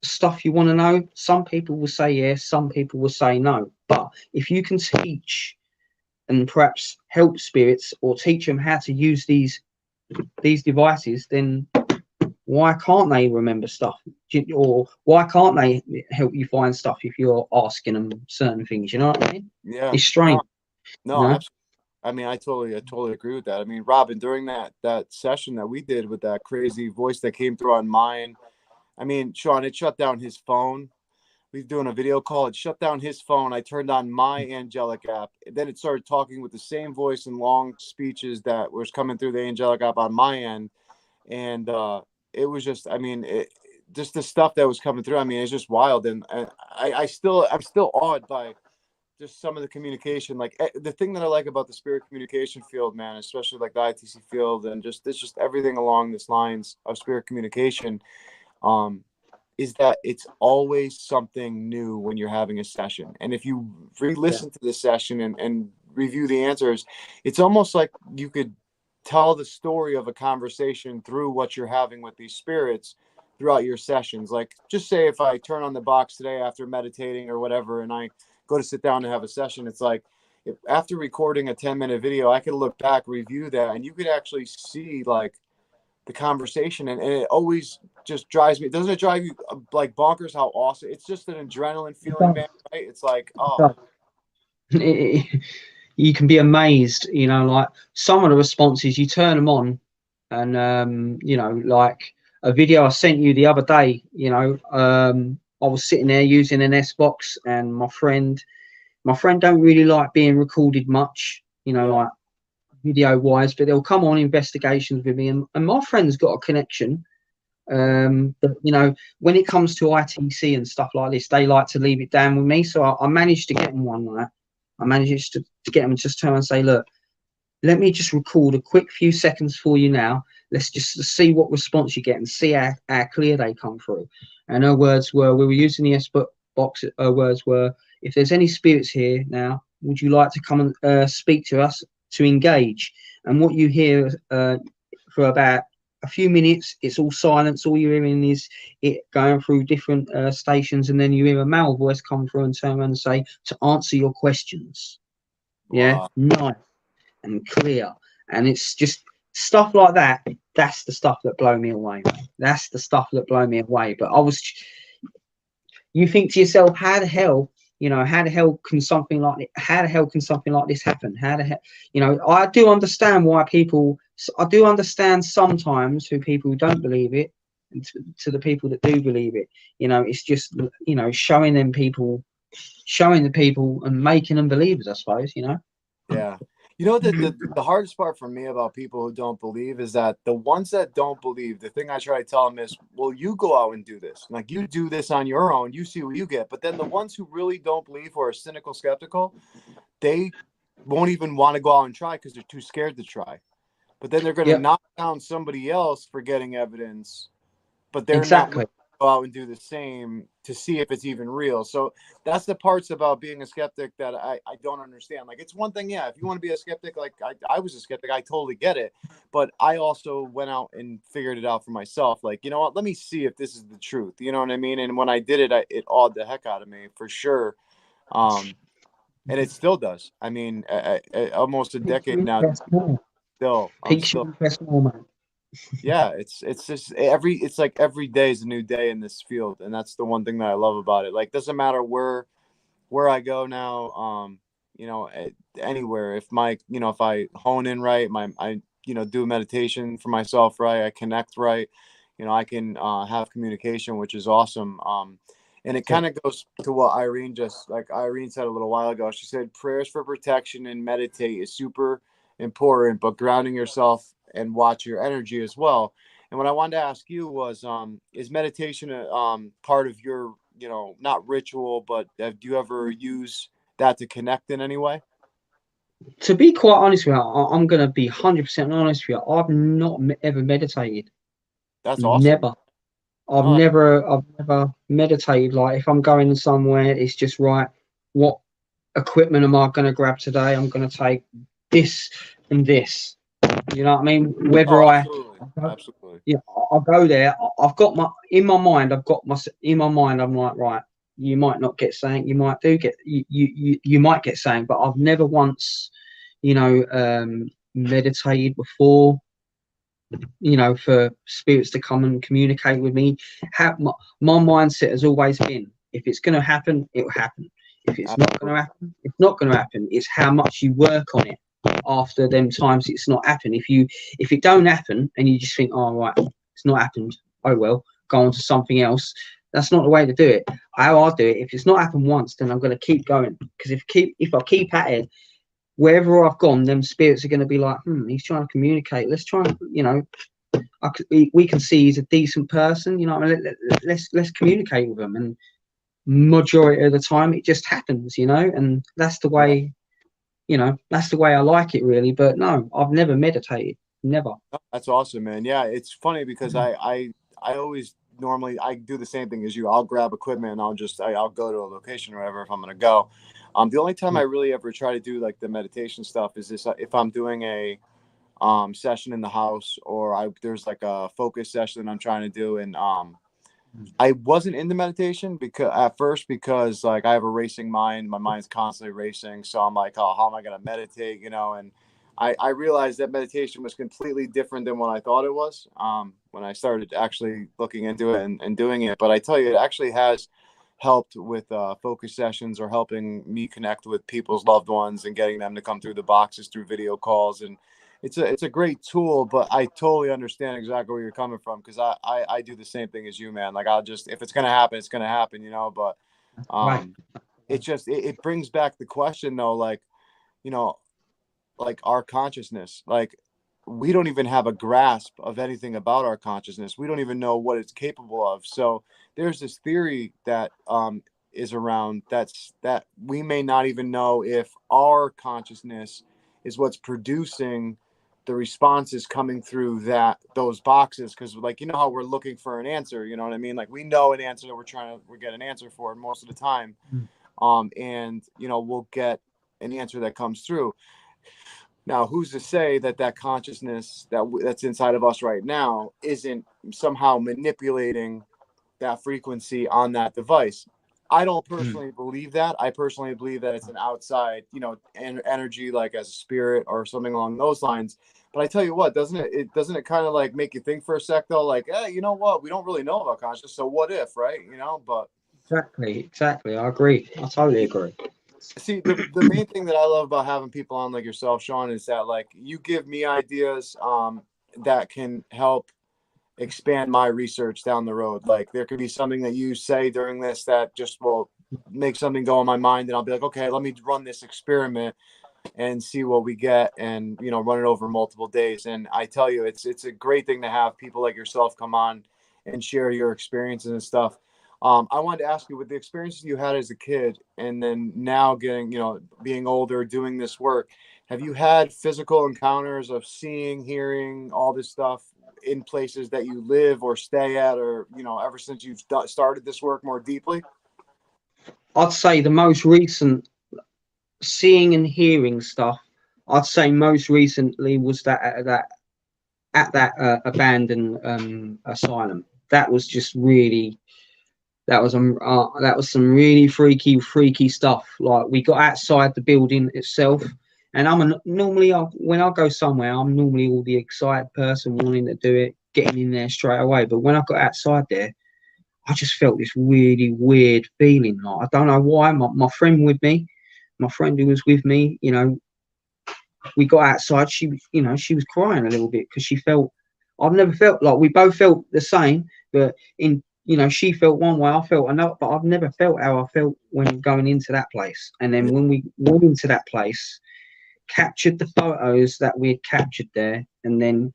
stuff you want to know, some people will say yes, some people will say no. But if you can teach and perhaps help spirits or teach them how to use these devices, then why can't they remember stuff? Or why can't they help you find stuff if you're asking them certain things? You know what I mean? Yeah, It's strange. No, absolutely. I mean, I totally agree with that. I mean, Robin, during that session that we did with that crazy voice that came through on mine, I mean, Sean, it shut down his phone. We were doing a video call. It shut down his phone. I turned on my angelic app. Then it started talking with the same voice and long speeches that was coming through the angelic app on my end. And it was just, I mean, just the stuff that was coming through. I mean, it's just wild. And I'm still awed by just some of the communication. Like, the thing that I like about the spirit communication field, man, especially like the ITC field, and it's just everything along this lines of spirit communication, is that it's always something new when you're having a session. And if you re-listen to the session and review the answers, it's almost like you could tell the story of a conversation through what you're having with these spirits throughout your sessions. Like, just say if I turn on the box today after meditating or whatever, and I go to sit down and have a session, it's like, if after recording a 10-minute video, I could look back, review that, and you could actually see like the conversation, and it always just drives me. Doesn't it drive you like bonkers how awesome? It's just an adrenaline feeling, man, right? It's like, oh. You can be amazed, you know, like some of the responses, you turn them on, and you know, like a video I sent you the other day, you know, I was sitting there using an Rst Box, and my friend don't really like being recorded much, you know, like video wise, but they'll come on investigations with me, and my friend's got a connection. But you know, when it comes to ITC and stuff like this, they like to leave it down with me. So I managed to get them one night. I managed to get them and just turn and say, look, let me just record a quick few seconds for you now. Let's just see what response you get and see how clear they come through. And her words were, we were using the Rst Box. Her words were, if there's any spirits here now, would you like to come and speak to us to engage? And what you hear for about a few minutes, it's all silence. All you're hearing is it going through different stations, and then you hear a male voice come through and turn around and say, to answer your questions. Yeah, nice and clear. And it's just stuff like that. That's the stuff that blow me away, mate. That's the stuff that blow me away. But you think to yourself, how the hell You know, how the hell can something like this happen? How the hell, you know, I do understand why people, I do understand sometimes who people who don't believe it, and to the people that do believe it. You know, it's just, you know, showing the people and making them believers, I suppose, you know. Yeah. You know, the hardest part for me about people who don't believe is that the ones that don't believe, the thing I try to tell them is, well, you go out and do this. Like, you do this on your own, you see what you get. But then the ones who really don't believe or are cynical, skeptical, they won't even want to go out and try because they're too scared to try. But then they're going to Yep. knock down somebody else for getting evidence, but they're not Exactly. willing to go out and do the same to see if it's even real. So that's the parts about being a skeptic that I don't understand. Like, it's one thing, yeah, if you want to be a skeptic, like I was a skeptic, I totally get it. But I also went out and figured it out for myself. Like, you know what, let me see if this is the truth. You know what I mean? And when I did it, it awed the heck out of me for sure. And it still does. I mean, almost a decade now. I'm still, yeah, it's just it's like every day is a new day in this field, and that's the one thing that I love about it. Like, doesn't matter where I go now, you know, anywhere, if if I hone in right, I do meditation for myself right, I connect right, you know, I can have communication, which is awesome. And it kind of goes to what Irene said a little while ago. She said prayers for protection and meditate is super important, but grounding yourself and watch your energy as well. And what I wanted to ask you was, is meditation part of your, you know, not ritual, but do you ever use that to connect in any way? To be quite honest with you, I'm going to be 100% honest with you. I've not ever meditated. That's awesome. Never. I've No, never meditated. Like, if I'm going somewhere, it's just right. What equipment am I going to grab today? I'm going to take this and this. You know what I mean? Whether oh, I, absolutely, absolutely. yeah, I'll go there. I've got in my mind. I'm like, right. You might not get saying. You might do get. You might get saying. But I've never once, you know, meditated before. You know, for spirits to come and communicate with me. My mindset has always been, if it's going to happen, it will happen. If it's not going to happen, it's not going to happen. It's how much you work on it after them times it's not happened. If it don't happen and you just think, oh right, it's not happened, oh well, go on to something else. That's not the way to do it. How I do it, if it's not happened once, then I'm going to keep going, because if I keep at it, wherever I've gone, them spirits are going to be like, he's trying to communicate. Let's try and, you know, we can see he's a decent person. You know, I mean, let's communicate with him. And majority of the time, it just happens. You know, and that's the way. You know, that's the way I like it, really. But no, I've never meditated. Never. That's awesome, man. Yeah, it's funny because I always normally I do the same thing as you. I'll grab equipment and I'll go to a location or wherever if I'm gonna go. The only time I really ever try to do like the meditation stuff is this if I'm doing a session in the house, or there's like a focus session I'm trying to do, and I wasn't into meditation because like I have a racing mind. My mind's constantly racing. So I'm like, oh, how am I going to meditate? You know, and I realized that meditation was completely different than what I thought it was when I started actually looking into it and doing it. But I tell you, it actually has helped with focus sessions, or helping me connect with people's loved ones and getting them to come through the boxes through video calls. And it's a great tool, but I totally understand exactly where you're coming from, because I do the same thing as you, man. Like, I'll just, if it's gonna happen, it's gonna happen, you know. But Right. it brings back the question though, like, you know, like our consciousness, like we don't even have a grasp of anything about our consciousness. We don't even know what it's capable of. So there's this theory that is around that we may not even know if our consciousness is what's producing the responses coming through those boxes. Because, like, you know how we're looking for an answer, you know what I mean? Like, we know an answer that we get an answer for most of the time. And you know, we'll get an answer that comes through. Now, who's to say that consciousness that's inside of us right now isn't somehow manipulating that frequency on that device? I don't personally believe that. I personally believe that it's an outside, you know, energy, like as a spirit or something along those lines. But I tell you what, doesn't it kind of like make you think for a sec though? Like, hey, you know what? We don't really know about consciousness, so what if, right? You know, but Exactly. I agree. I totally agree. See, the main thing that I love about having people on like yourself, Sean, is that like you give me ideas that can help expand my research down the road. Like there could be something that you say during this that just will make something go in my mind, and I'll be like, okay, let me run this experiment and see what we get, and run it over multiple days. And I tell you, it's a great thing to have people like yourself come on and share your experiences and stuff. I wanted to ask you, with the experiences you had as a kid and then now getting, being older, doing this work, have you had physical encounters of seeing, hearing all this stuff in places that you live or stay at, or, ever since you've started this work more deeply? I'd say the most recent seeing and hearing stuff, I'd say most recently was that abandoned asylum. That was just really that was some really freaky stuff. Like we got outside the building itself, and normally when I go somewhere, I'm normally all the excited person wanting to do it, getting in there straight away. But when I got outside there, I just felt this really weird feeling. Like I don't know why. My friend with me, my friend who was with me, we got outside. She was crying a little bit because she felt. I've never felt like we both felt the same, but she felt one way, I felt another, but I've never felt how I felt when going into that place. And then when we went into that place, captured the photos that we had captured there, and then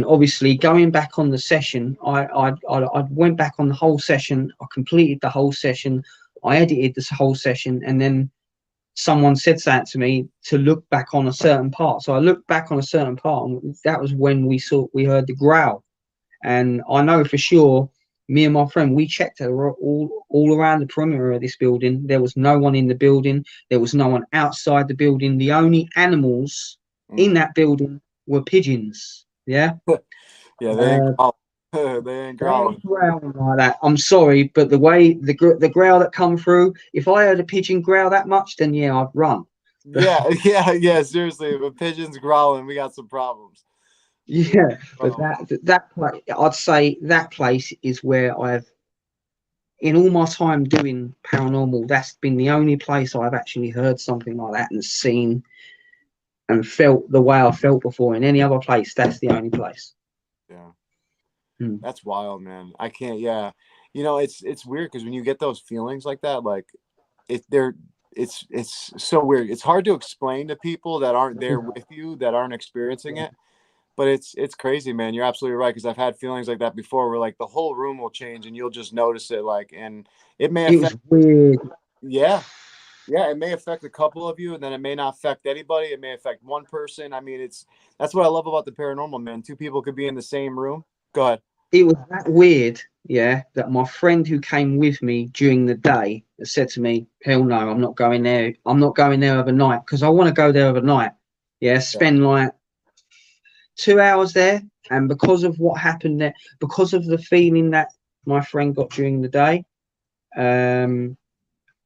obviously going back on the session, I went back on the whole session. I completed the whole session. I edited this whole session, and then someone said that to me to look back on a certain part. So I looked back on a certain part, and that was when we heard the growl. And I know for sure, me and my friend, we checked all around the perimeter of this building. There was no one in the building. There was no one outside the building. The only animals in that building were pigeons. Yeah. Yeah, they ain't growling. They ain't growling. Like that. I'm sorry, but the way the growl that come through, if I heard a pigeon growl that much, then yeah, I'd run. Yeah. Seriously, if a pigeon's growling, we got some problems. Yeah, but that place, I'd say that place is where in all my time doing paranormal, that's been the only place I've actually heard something like that and seen and felt the way I felt before. In any other place, that's the only place. Yeah. That's wild, man. I can't. Yeah, it's weird because when you get those feelings like that, like it's so weird. It's hard to explain to people that aren't there with you, that aren't experiencing it. But it's crazy, man. You're absolutely right, because I've had feelings like that before, where like the whole room will change and you'll just notice it, like, and it may affect. It was weird. Yeah, it may affect a couple of you, and then it may not affect anybody. It may affect one person. I mean, that's what I love about the paranormal, man. Two people could be in the same room. Go ahead. It was that weird, yeah, that my friend who came with me during the day said to me, hell no, I'm not going there. I'm not going there overnight, because I want to go there overnight. Yeah, spend like 2 hours there. And because of what happened there, because of the feeling that my friend got during the day, when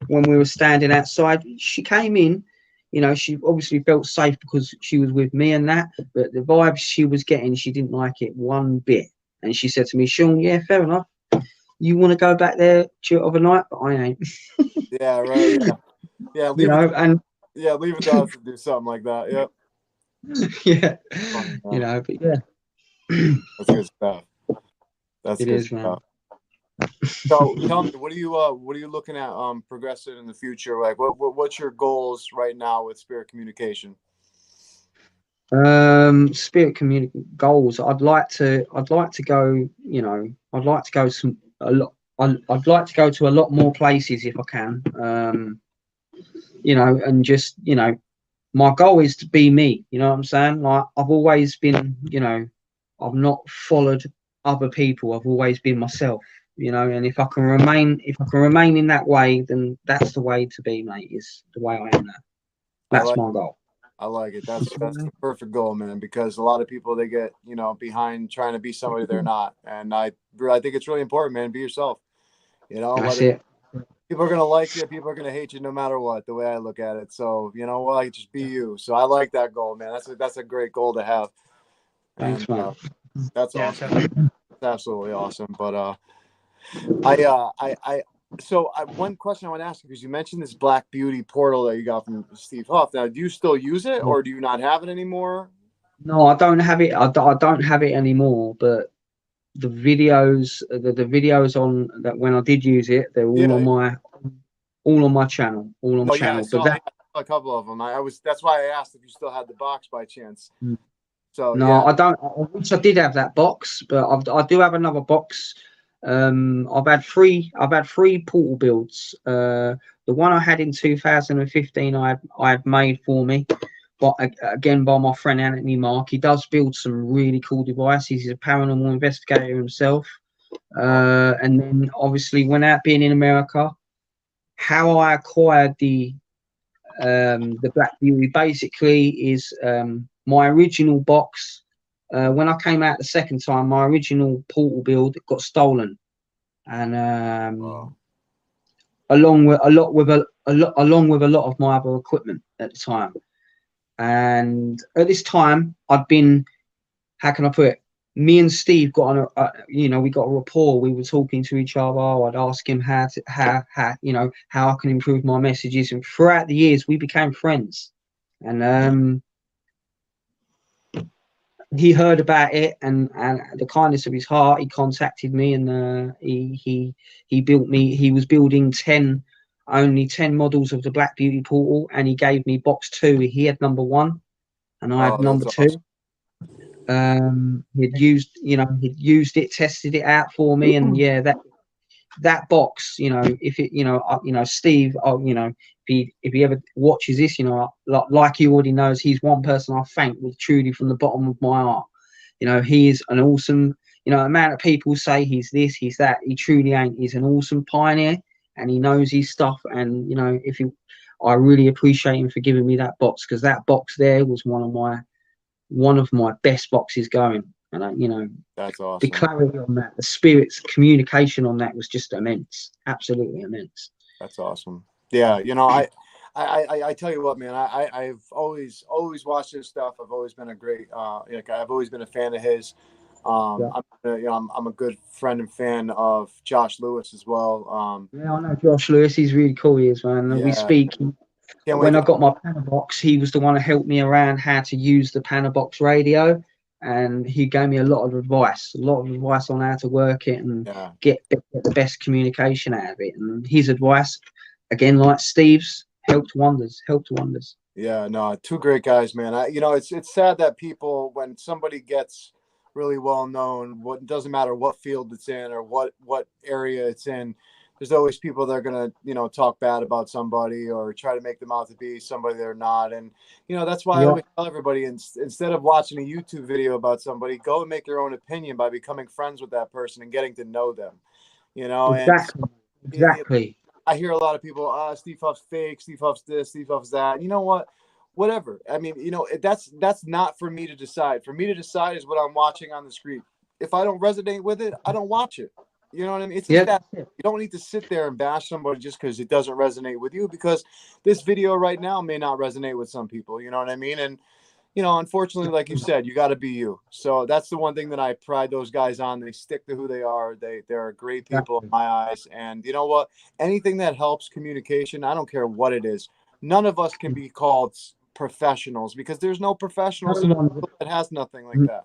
we were standing outside, she came in. She obviously felt safe because she was with me and that, but the vibes she was getting, she didn't like it one bit. And she said to me, Sean, yeah, fair enough. You want to go back there overnight, but I ain't. Yeah, right. Yeah. Leave it to us to do something like that. Yep. Yeah. But yeah. That's good stuff. That's good stuff. So tell me, what are you looking at progressing in the future? Like what's your goals right now with spirit communication? Spirit community goals. I'd like to go, I'd like to go I'd like to go to a lot more places if I can. And just, my goal is to be me, you know what I'm saying? Like I've always been, I've not followed other people. I've always been myself, and if I can remain in that way, then that's the way to be, mate, is the way I am now. That's my goal. I like it. That's the perfect goal, man, because a lot of people, they get, behind trying to be somebody they're not. And I think it's really important, man. Be yourself. That's it. People are going to like you. People are going to hate you no matter what, the way I look at it. So, just be you. So I like that goal, man. That's a great goal to have. Thanks, man. That's awesome. That's absolutely awesome. But I So one question I want to ask you, because you mentioned this Black Beauty portal that you got from Steve Huff. Now, do you still use it, or do you not have it anymore? No, I don't have it. I don't have it anymore. But the videos, the videos on that when I did use it, they're all on my channel, all on my Oh yeah, channel. But that, I saw a couple of them. I was that's why I asked if you still had the box by chance. So no, yeah, I don't. I wish I did have that box, but I do have another box. I've had three portal builds. The one I had in 2015, I've made for me, but again by my friend Anthony Mark. He does build some really cool devices. He's a paranormal investigator himself. And then obviously when out being in America, how I acquired the Black Beauty basically is my original box. When I came out the second time, my original portal build got stolen, and along with a lot of my other equipment at the time. And at this time, I'd been, how can I put it? Me and Steve got on we got a rapport. We were talking to each other. I'd ask him how I can improve my messages, and throughout the years we became friends. And he heard about it, and the kindness of his heart, he contacted me, and he built me. He was building only 10 models of the Black Beauty portal, and he gave me box 2. He had number 1, and I had number 2. Awesome. He'd used it, tested it out for me, and yeah, that box, if it, Steve, if he ever watches this, like he already knows, he's one person I thank with truly from the bottom of my heart. He is an awesome, amount of people say he's this, he's that. He truly ain't. He's an awesome pioneer, and he knows his stuff. And I really appreciate him for giving me that box, because that box there was one of my best boxes going. And that's awesome. The clarity on that, the spirit's communication on that was just immense, absolutely immense. That's awesome. Yeah, I tell you what, man, I've always watched his stuff. I've always been a great, I've always been a fan of his. I'm a good friend and fan of Josh Lewis as well. Yeah, I know Josh Lewis. He's really cool. He is, man. And we speak. When I got my Panabox, he was the one who helped me around how to use the Panabox radio, and he gave me a lot of advice on how to work it and get the best communication out of it. And his advice, again, like Steve's, helped wonders. Yeah, no, two great guys, man. It's sad that people, when somebody gets really well known, doesn't matter what field it's in or what area it's in, there's always people that are going to, talk bad about somebody or try to make them out to be somebody they're not. And, that's why I always tell everybody, instead of watching a YouTube video about somebody, go and make your own opinion by becoming friends with that person and getting to know them, Exactly. I hear a lot of people, Steve Huff's fake, Steve Huff's this, Steve Huff's that. You know what? Whatever. I mean, that's not for me to decide. For me to decide is what I'm watching on the screen. If I don't resonate with it, I don't watch it. You know what I mean? It's just that you don't need to sit there and bash somebody just because it doesn't resonate with you, because this video right now may not resonate with some people. You know what I mean? And, unfortunately, like you said, you got to be you. So that's the one thing that I pride those guys on. They stick to who they are. They're great people in my eyes. And you know what? Anything that helps communication, I don't care what it is. None of us can be called professionals, because there's no professionals that has nothing like that.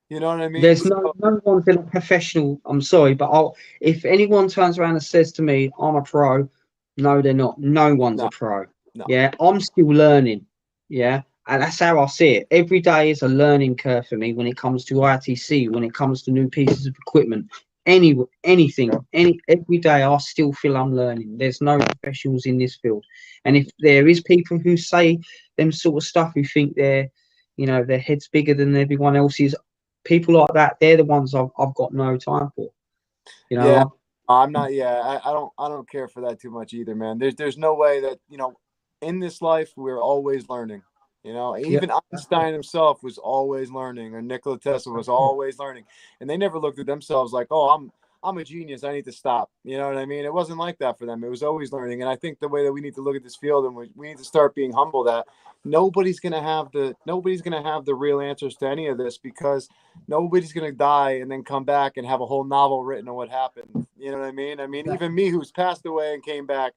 You know what I mean? There's no one's a professional. I'm sorry, but if anyone turns around and says to me, I'm a pro, no, they're not. No one's a pro. No. Yeah, I'm still learning. Yeah, and that's how I see it. Every day is a learning curve for me when it comes to ITC, when it comes to new pieces of equipment, anything. Every day I still feel I'm learning. There's no professionals in this field, and if there is people who say them sort of stuff, who think their head's bigger than everyone else's, people like that, they're the ones I've got no time for. Yeah, I'm not. Yeah, I don't care for that too much either, man. There's no way that in this life we're always learning. Even Einstein himself was always learning, or Nikola Tesla was always learning, and they never looked at themselves like, oh, I'm a genius, I need to stop. You know what I mean? It wasn't like that for them. It was always learning. And I think the way that we need to look at this field, and we need to start being humble, that nobody's gonna have the real answers to any of this, because nobody's gonna die and then come back and have a whole novel written on what happened. You know what I mean? I mean, even me, who's passed away and came back,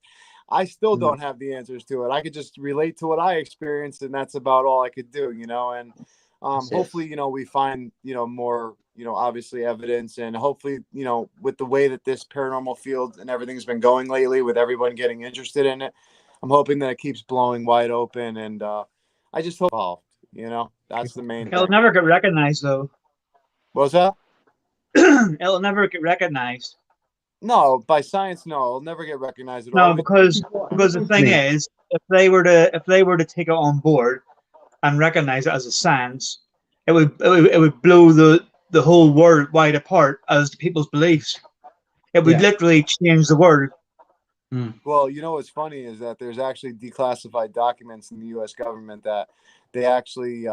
I still don't have the answers to it. I could just relate to what I experienced, and that's about all I could do, you know. And hopefully, you know, we find, you know, more, you know, obviously evidence, and hopefully, you know, with the way that this paranormal field and everything's been going lately, with everyone getting interested in it, I'm hoping that it keeps blowing wide open. And I just hope, you know, that's the main It'll thing. never get recognized, though. What's that? It'll never get recognized. No, by science, no, it'll never get recognized at No, all. because the thing is, if they were to take it on board and recognize it as a science, it would blow the whole world wide apart as to people's beliefs. It would literally change the world. Well, you know what's funny is that there's actually declassified documents in the U.S. government that they actually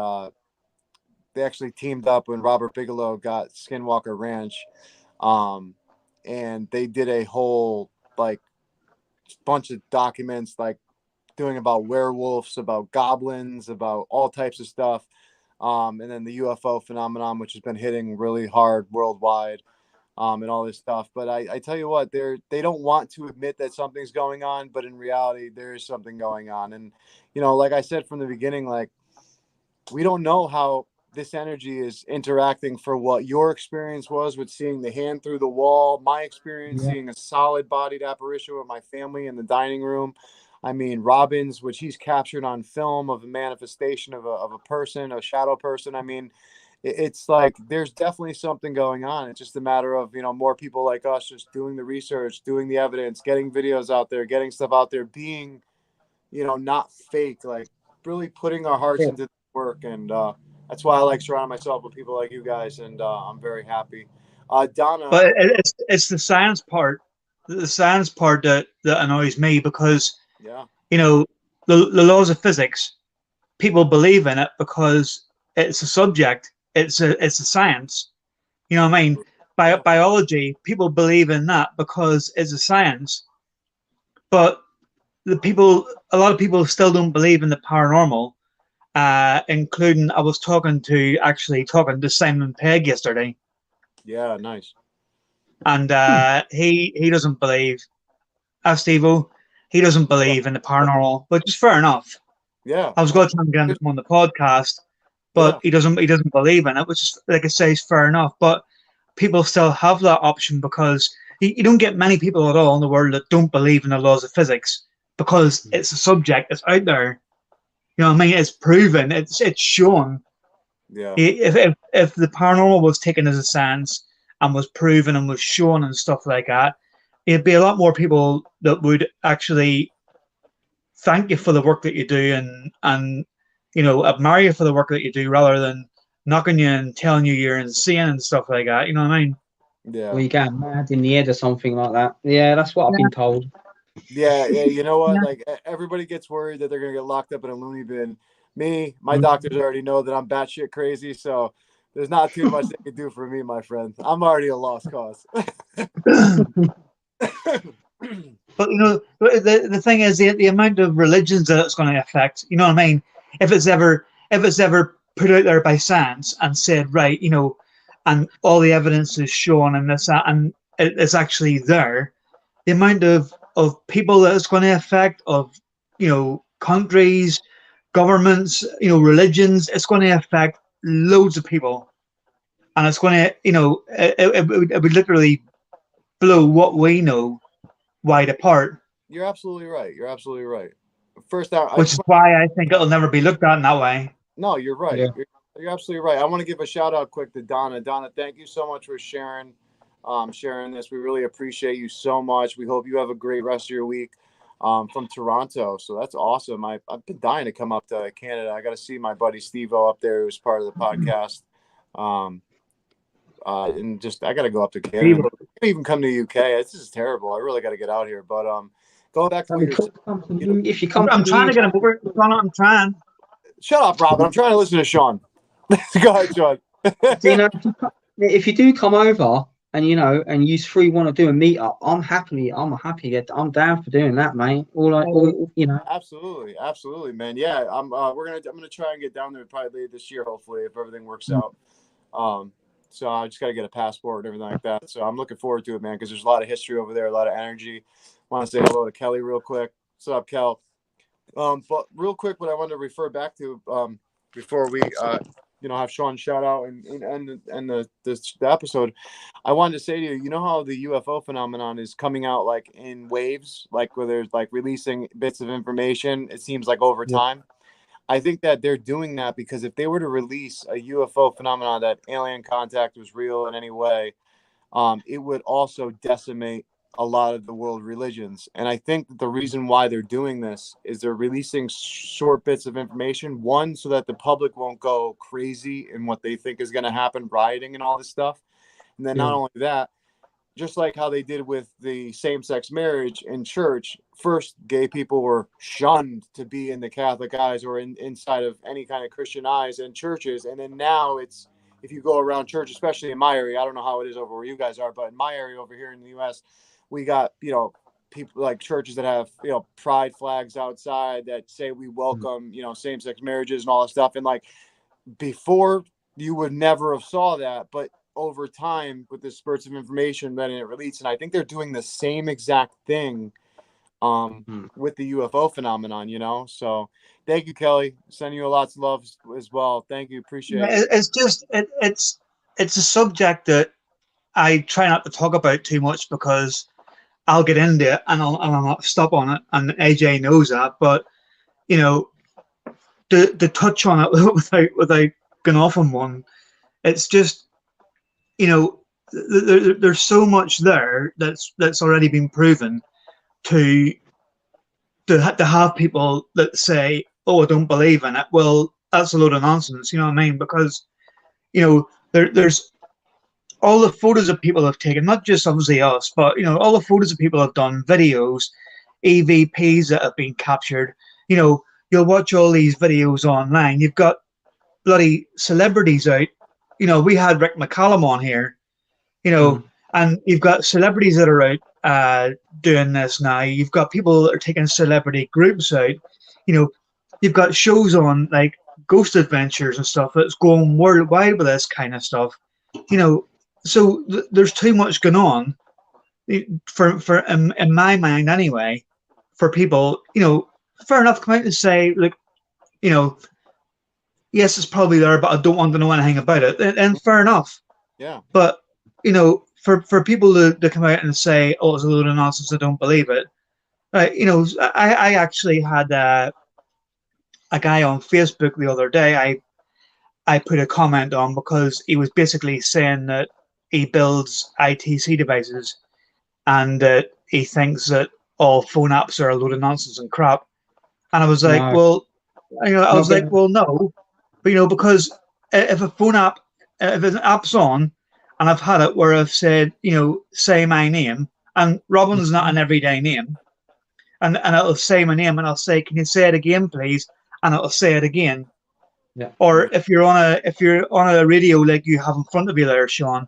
teamed up when Robert Bigelow got Skinwalker Ranch, and they did a whole like bunch of documents, like doing about werewolves, about goblins, about all types of stuff, and then the UFO phenomenon, which has been hitting really hard worldwide, and all this stuff. But I tell you what, they don't want to admit that something's going on, but in reality, there is something going on. And you know, like I said from the beginning, like we don't know how this energy is interacting for what your experience was with seeing the hand through the wall, my experience seeing a solid bodied apparition with my family in the dining room. I mean, Robbins, which he's captured on film of a manifestation of a person, a shadow person. I mean, it's like there's definitely something going on. It's just a matter of, you know, more people like us just doing the research, doing the evidence, getting videos out there, getting stuff out there, being, you know, not fake, like really putting our hearts into the work. And that's why I like surrounding myself with people like you guys, and I'm very happy. Donna, but it's the science part, that annoys me, because you know, the laws of physics, people believe in it because it's a subject, it's a science. You know what I mean? Biology, people believe in that because it's a science. But a lot of people still don't believe in the paranormal. Including, I was talking to Simon Pegg yesterday. Yeah, nice. And he doesn't believe, Steve-O, he doesn't believe in the paranormal, which is fair enough. Yeah. I was going to try and get him on the podcast, but he doesn't believe in it, which is, like I say, is fair enough. But people still have that option, because you don't get many people at all in the world that don't believe in the laws of physics, because it's a subject that's out there. You know what I mean? It's proven. It's shown. Yeah. If the paranormal was taken as a science and was proven and was shown and stuff like that, it'd be a lot more people that would actually thank you for the work that you do, and you know, admire you for the work that you do, rather than knocking you and telling you you're insane and stuff like that. You know what I mean? Yeah. Or you get mad in the head or something like that. Yeah, that's what I've been told. Yeah, you know what? Like everybody gets worried that they're gonna get locked up in a loony bin. Me, my doctors already know that I'm batshit crazy, so there's not too much they can do for me, my friend. I'm already a lost cause. But you know, the thing is, the amount of religions that it's going to affect. You know what I mean? If it's ever put out there by science and said, right, you know, and all the evidence is shown and this, that, and it's actually there, the amount of people that it's going to affect, of, you know, countries, governments, you know, religions, it's going to affect loads of people, and it's going to, you know, it would literally blow what we know wide apart. You're absolutely right. First, which is why I think it'll never be looked at in that way. No, you're right. Yeah. You're absolutely right. I want to give a shout out quick to Donna. Donna, thank you so much for sharing this. We really appreciate you so much. We hope you have a great rest of your week, from Toronto. So that's awesome. I've been dying to come up to Canada. I got to see my buddy Steve-O up there, who's part of the podcast. And just, I got to go up to Canada. Even come to the UK. This is terrible. I really got to get out here. But going back to what if you come, I'm trying to get him over. I'm trying. Shut up, Robin. I'm trying to listen to Sean. Go ahead, Sean. You know, if you do come over, and and you three want to do a meetup, I'm happy. I'm down for doing that, mate. Absolutely, man. Yeah, I'm gonna try and get down there probably later this year, hopefully, if everything works out. So I just got to get a passport and everything like that. So I'm looking forward to it, man, because there's a lot of history over there, a lot of energy. Want to say hello to Kelly real quick. What's up, Kel? But real quick, what I wanted to refer back to before we have Sean shout out and the episode, I wanted to say to you, you know how the UFO phenomenon is coming out like in waves, like where there's like releasing bits of information, it seems like over time. I think that they're doing that because if they were to release a UFO phenomenon that alien contact was real in any way, it would also decimate a lot of the world religions. And I think that the reason why they're doing this is they're releasing short bits of information, one, so that the public won't go crazy in what they think is going to happen, rioting and all this stuff. And then not only that, just like how they did with the same-sex marriage in church, first gay people were shunned to be in the Catholic eyes or inside of any kind of Christian eyes and churches. And then now it's, if you go around church, especially in my area, I don't know how it is over where you guys are, but in my area over here in the U.S., we got, people like churches that have, pride flags outside that say we welcome, same-sex marriages and all that stuff. And like before, you would never have saw that, but over time with the spurts of information that it released, and I think they're doing the same exact thing with the UFO phenomenon, So thank you, Kelly. Sending you lots of love as well. Thank you. Appreciate it. It's just it's a subject that I try not to talk about too much because I'll get into it and I'll not stop on it, and AJ knows that. But to touch on it without going off on one, it's just there's so much there that's already been proven to have people that say, "Oh, I don't believe in it." Well, that's a load of nonsense. You know what I mean? Because there's all the photos that people have taken, not just obviously us, but all the photos that people have done, videos, EVPs that have been captured. You'll watch all these videos online. You've got bloody celebrities out. We had Rick McCallum on here, and you've got celebrities that are out doing this now. You've got people that are taking celebrity groups out. You've got shows on like Ghost Adventures and stuff that's going worldwide with this kind of stuff. So there's too much going on for in my mind anyway, for people, fair enough, come out and say, look, yes, it's probably there, but I don't want to know anything about it. And fair enough. Yeah. But, for people to come out and say, oh, it's a load of nonsense, I don't believe it. I actually had a guy on Facebook the other day. I put a comment on because he was basically saying that he builds ITC devices and that he thinks that all phone apps are a load of nonsense and crap. And I was like, no. Well, no. But, because if a phone app, if an app's on and I've had it where I've said, say my name, and Robin's not an everyday name, and it'll say my name and I'll say, can you say it again, please? And it'll say it again. Yeah. Or if you're on a radio like you have in front of you there, Sean,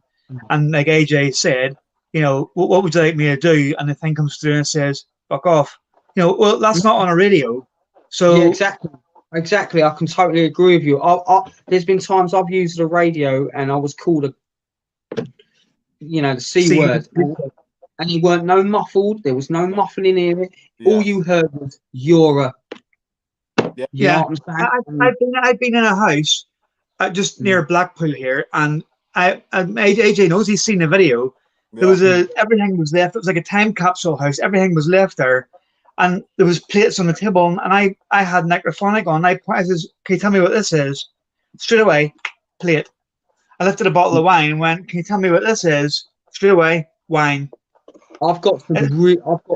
and like AJ said, what would you like me to do? And the thing comes through and says, fuck off. Well, that's not on a radio. So yeah, exactly. I can totally agree with you. There's been times I've used the radio and I was called the C word, and you weren't no muffled. There was no muffling in it. Yeah. All you heard was you're a. Yeah. I've been in a house just near Blackpool here, and AJ knows, he's seen the video. Yeah. There was everything was left. It was like a time capsule house. Everything was left there, and there was plates on the table. And I had necrophonic on. I says, "Can you tell me what this is?" Straight away, plate. I lifted a bottle of wine and went, "Can you tell me what this is?" Straight away, wine. I've got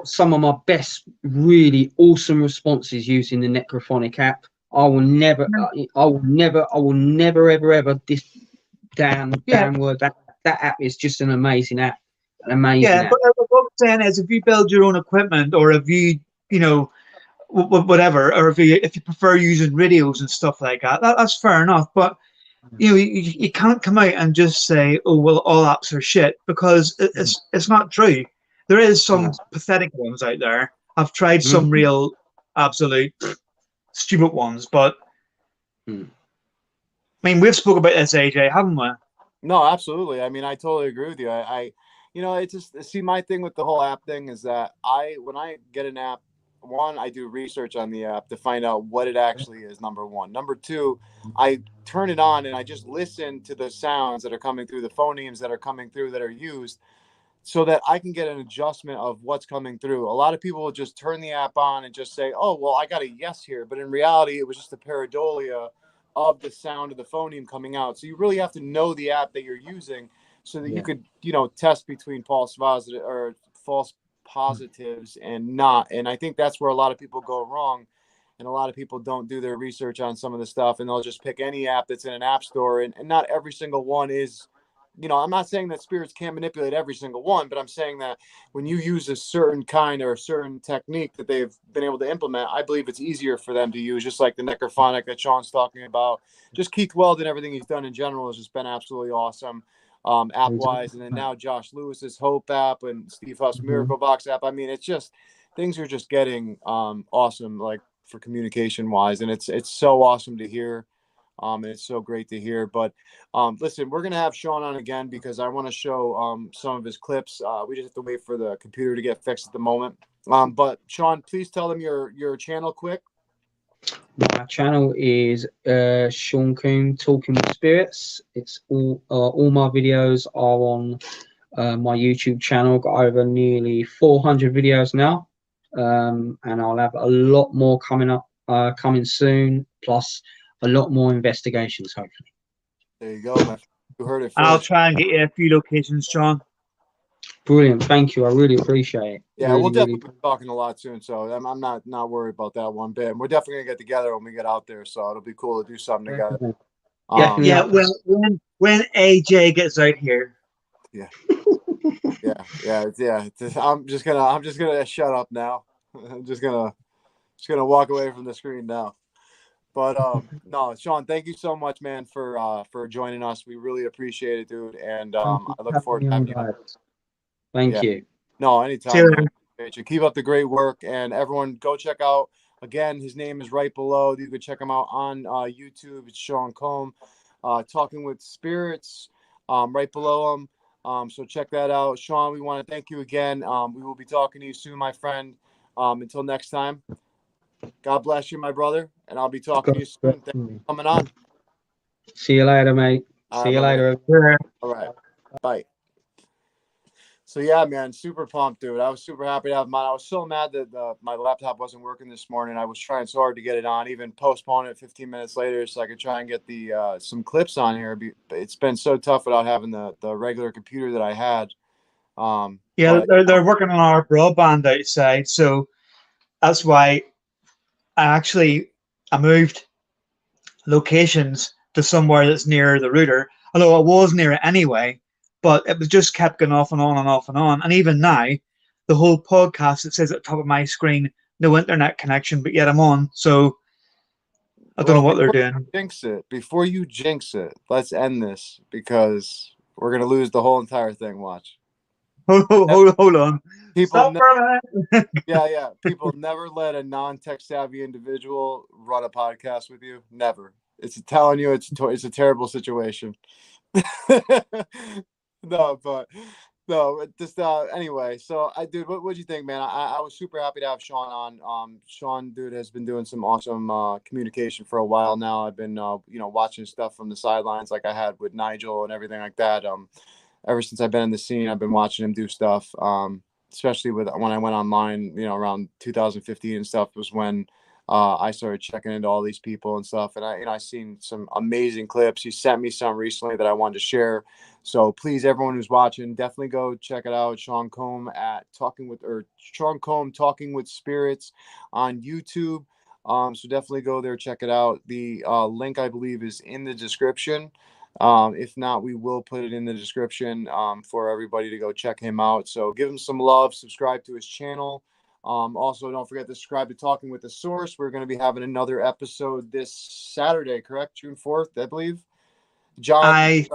some of my best, really awesome responses using the Necrophonic app. I will never, ever this damn word. That app is just an amazing app. But what I'm saying is, if you build your own equipment, or if you, whatever, or if you prefer using radios and stuff like that, that's fair enough. But you can't come out and just say, oh well, all apps are shit, because it's not true. There is No. some pathetic ones out there. I've tried some Mhm. real absolute stupid ones, but Mm. I mean, we've spoke about this, AJ, haven't we? No, absolutely. I mean, I totally agree with you. It's just, see, my thing with the whole app thing is that when I get an app, one, I do research on the app to find out what it actually is. Number one. Number two, I turn it on and I just listen to the sounds that are coming through, the phonemes that are coming through that are used, so that I can get an adjustment of what's coming through. A lot of people will just turn the app on and just say, "Oh, well, I got a yes here," but in reality, it was just a pareidolia of the sound of the phoneme coming out. So you really have to know the app that you're using so that you Yeah. could, test between false positives and not. And I think that's where a lot of people go wrong. And a lot of people don't do their research on some of the stuff, and they'll just pick any app that's in an app store, and not every single one is. I'm not saying that spirits can't manipulate every single one, but I'm saying that when you use a certain kind or a certain technique that they've been able to implement, I believe it's easier for them to use, just like the necrophonic that Sean's talking about. Just Keith Weldon, everything he's done in general has just been absolutely awesome, app wise. And then now Josh Lewis's Hope app and Steve Huff's Miracle Box app. I mean, it's just, things are just getting awesome, like for communication wise. And it's so awesome to hear. And it's so great to hear. But listen, we're gonna have Sean on again because I want to show some of his clips. We just have to wait for the computer to get fixed at the moment. But Sean, please tell them your channel quick. My channel is Sean Coombe Talking with Spirits. It's all my videos are on my YouTube channel. Got over nearly 400 videos now, and I'll have a lot more coming up, coming soon. Plus, a lot more investigations, hopefully. There you go, man. You heard it I'll first. try and get you a few locations, John. Brilliant, thank you. I really appreciate it. Yeah, really, we'll really. definitely be talking a lot soon. So I'm not worried about that one bit. And we're definitely gonna get together when we get out there. So it'll be cool to do something together. Definitely. Yeah, when AJ gets out here. Yeah. Yeah. I'm just gonna shut up now. I'm just gonna walk away from the screen now. But no, Sean, thank you so much, man, for joining us. We really appreciate it, dude. And I look forward to having you. Thank Yeah. you. No, See you anytime, man. later. Appreciate you. Keep up the great work, and everyone, go check out. Again, his name is right below. You can check him out on YouTube. It's Sean Combs, Talking with Spirits, right below him. So check that out, Sean. We want to thank you again. We will be talking to you soon, my friend. Until next time, God bless you, my brother, and I'll be talking to you soon. Thanks for coming on. See you later, mate. All See right, you my later. man. All right, bye. So yeah, man, super pumped, dude. I was super happy to have mine. I was so mad that my laptop wasn't working this morning. I was trying so hard to get it on, even postpone it 15 minutes later so I could try and get the some clips on here. It's been so tough without having the regular computer that I had. Yeah, But they're working on our broadband outside, so that's why I moved locations to somewhere that's near the router. Although it was near it anyway, but it was just kept going off and on and off and on. And even now, the whole podcast, it says at the top of my screen, no internet connection, but yet I'm on. So I don't know what they're doing. before you jinx it, let's end this because we're gonna lose the whole entire thing. Watch. Hold on. People Stop for a minute. Yeah. People never let a non-tech savvy individual run a podcast with you. Never. It's telling you it's a terrible situation. No, but no, just anyway. So dude, what do you think, man? I was super happy to have Sean on. Sean, dude, has been doing some awesome communication for a while now. I've been watching stuff from the sidelines like I had with Nigel and everything like that. Ever since I've been in the scene, I've been watching him do stuff. Especially when I went online, around 2015 and stuff was when I started checking into all these people and stuff. And I seen some amazing clips. He sent me some recently that I wanted to share. So please, everyone who's watching, definitely go check it out. Sean Combs Sean Combs Talking with Spirits on YouTube. So definitely go there, check it out. The link, I believe, is in the description. If not, we will put it in the description for everybody to go check him out. So give him some love, subscribe to his channel. Also, don't forget to subscribe to Talking with the Source. We're going to be having another episode this Saturday, correct? June 4th, I believe. John. I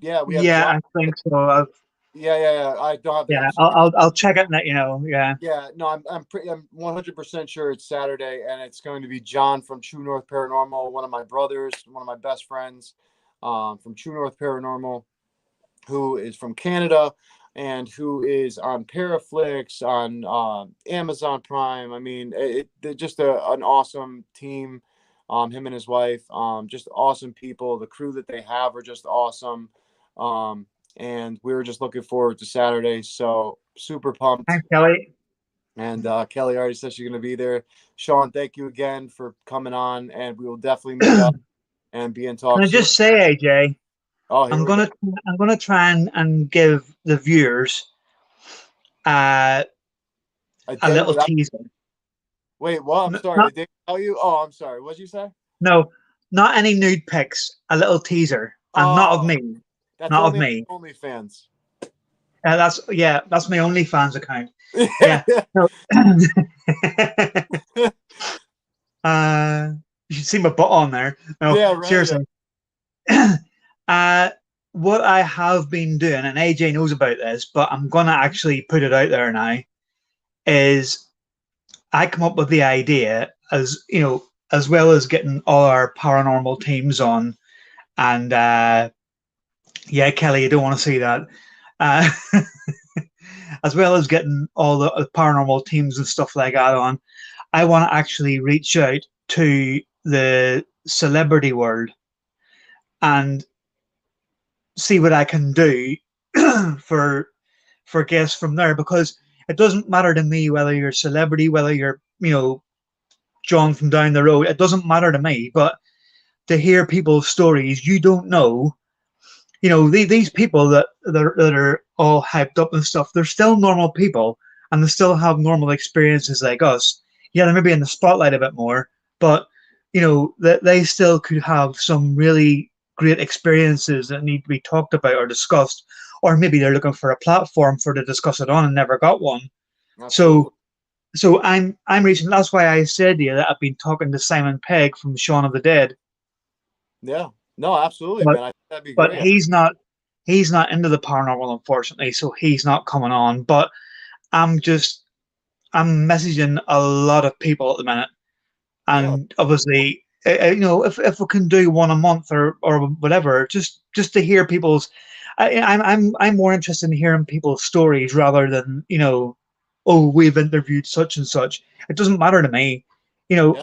Yeah, we have yeah, John. I think so. I've, Yeah. I don't have the yeah, episode. I'll check it and let you know. Yeah. Yeah, no, I'm 100% sure it's Saturday, and it's going to be John from True North Paranormal, one of my brothers, one of my best friends, from True North Paranormal, who is from Canada, and who is on Paraflix, on Amazon Prime. I mean, they're just an awesome team. Him and his wife, just awesome people. The crew that they have are just awesome. Um, and we were just looking forward to Saturday, so super pumped. Thanks, Kelly. And Kelly already said she's going to be there. Sean, thank you again for coming on, and we will definitely meet up and be in Can talk I soon. just say, AJ, Oh, here we go. I'm gonna try and give the viewers uh, A a day little without. teaser. Wait, what? I'm sorry. Not Did they tell you? Oh, I'm sorry. What'd you say? no, not any nude pics. A little teaser, and not of Oh, me, that's not of only me. OnlyFans. That's my OnlyFans account. Yeah. No. You should see my butt on there. No, Yeah, right. seriously. uh, what I have been doing, and AJ knows about this, but I'm gonna actually put it out there now, is I come up with the idea as you know, as well as getting all our paranormal teams on, and yeah, Kelly, you don't want to see that. Uh, as well as getting all the paranormal teams and stuff like that on, I want to actually reach out to the celebrity world and see what I can do for guests from there, because it doesn't matter to me whether you're a celebrity, whether you're John from down the road. It doesn't matter to me, but to hear people's stories, you don't know. These people that are all hyped up and stuff, they're still normal people, and they still have normal experiences like us. Yeah, they're maybe in the spotlight a bit more, but that they still could have some really great experiences that need to be talked about or discussed, or maybe they're looking for a platform for to discuss it on and never got one. Absolutely. So I'm reaching. That's why I said to you that I've been talking to Simon Pegg from Shaun of the Dead, Yeah. No, absolutely, but man. I think that'd be but great. he's not into the paranormal, unfortunately, so he's not coming on. But I'm just I'm messaging a lot of people at the minute, Yeah. and obviously, if we can do one a month or whatever, just to hear people's. I'm more interested in hearing people's stories rather than oh, we've interviewed such and such. It doesn't matter to me. You Yeah. know,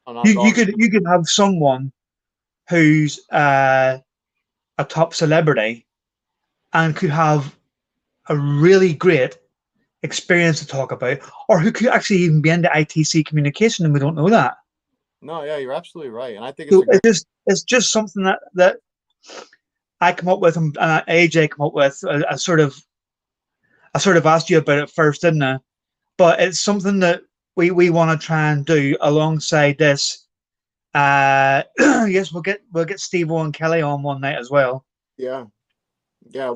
No, not at all. you could have someone who's a top celebrity and could have a really great experience to talk about, or who could actually even be into ITC communication, and we don't know that. No, yeah, you're absolutely right, and I think it's So a great. it's just something that I come up with, and AJ come up with. I sort of asked you about it first, didn't I? But it's something that we want to try and do alongside this. Yes, we'll get Steve and Kelly on one night as well. Yeah. Yeah.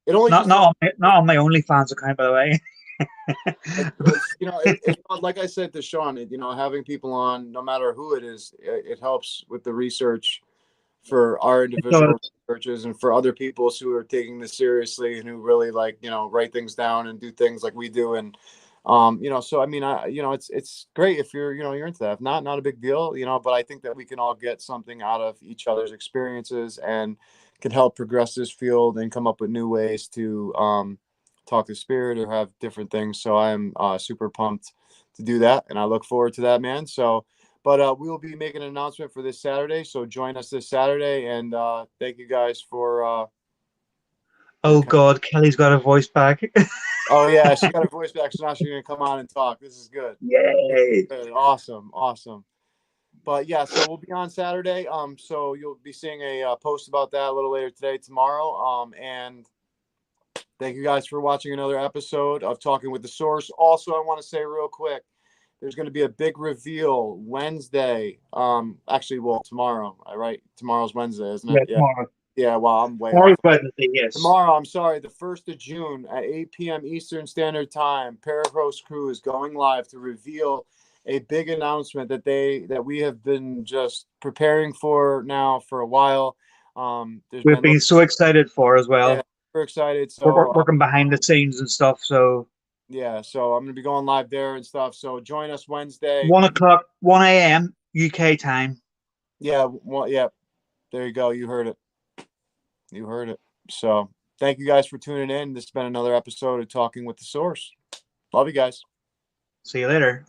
It only Not just has. not on my OnlyFans account, by the way. It's like I said to Sean, having people on, no matter who it is, it helps with the research for our So, individual researches and for other people who are taking this seriously and who really write things down and do things like we do. And, so, I mean, it's great if you're into that. If not a big deal, but I think that we can all get something out of each other's experiences and can help progress this field and come up with new ways to, talk to spirit or have different things. So I'm super pumped to do that, and I look forward to that, man. So, but we will be making an announcement for this Saturday. So join us this Saturday, and thank you guys for. oh God, Kelly's got a voice back. Oh yeah, she got her voice back, so now she's gonna come on and talk. This is good. Yay! Good. Awesome. But yeah, so we'll be on Saturday. So you'll be seeing a post about that a little later today, tomorrow. And thank you guys for watching another episode of Talking with the Source. Also, I want to say real quick, there's going to be a big reveal Wednesday. Actually, well, tomorrow. Right? Tomorrow's Wednesday, isn't it? Yeah, tomorrow. Yeah. Well, I'm way Tomorrow's off. Wednesday, yes. Tomorrow, I'm sorry, the 1st of June at 8 p.m. Eastern Standard Time, Paragross Crew is going live to reveal a big announcement that we have been just preparing for now for a while. There's We've been so excited for as well. yeah, we're excited. We're So working behind the scenes and stuff. So yeah, so I'm gonna be going live there and stuff. So join us Wednesday. 1 o'clock, 1 a.m. UK time. Yeah, well, yeah. There you go. You heard it. You heard it. So thank you guys for tuning in. This has been another episode of Talking with the Source. Love you guys. See you later.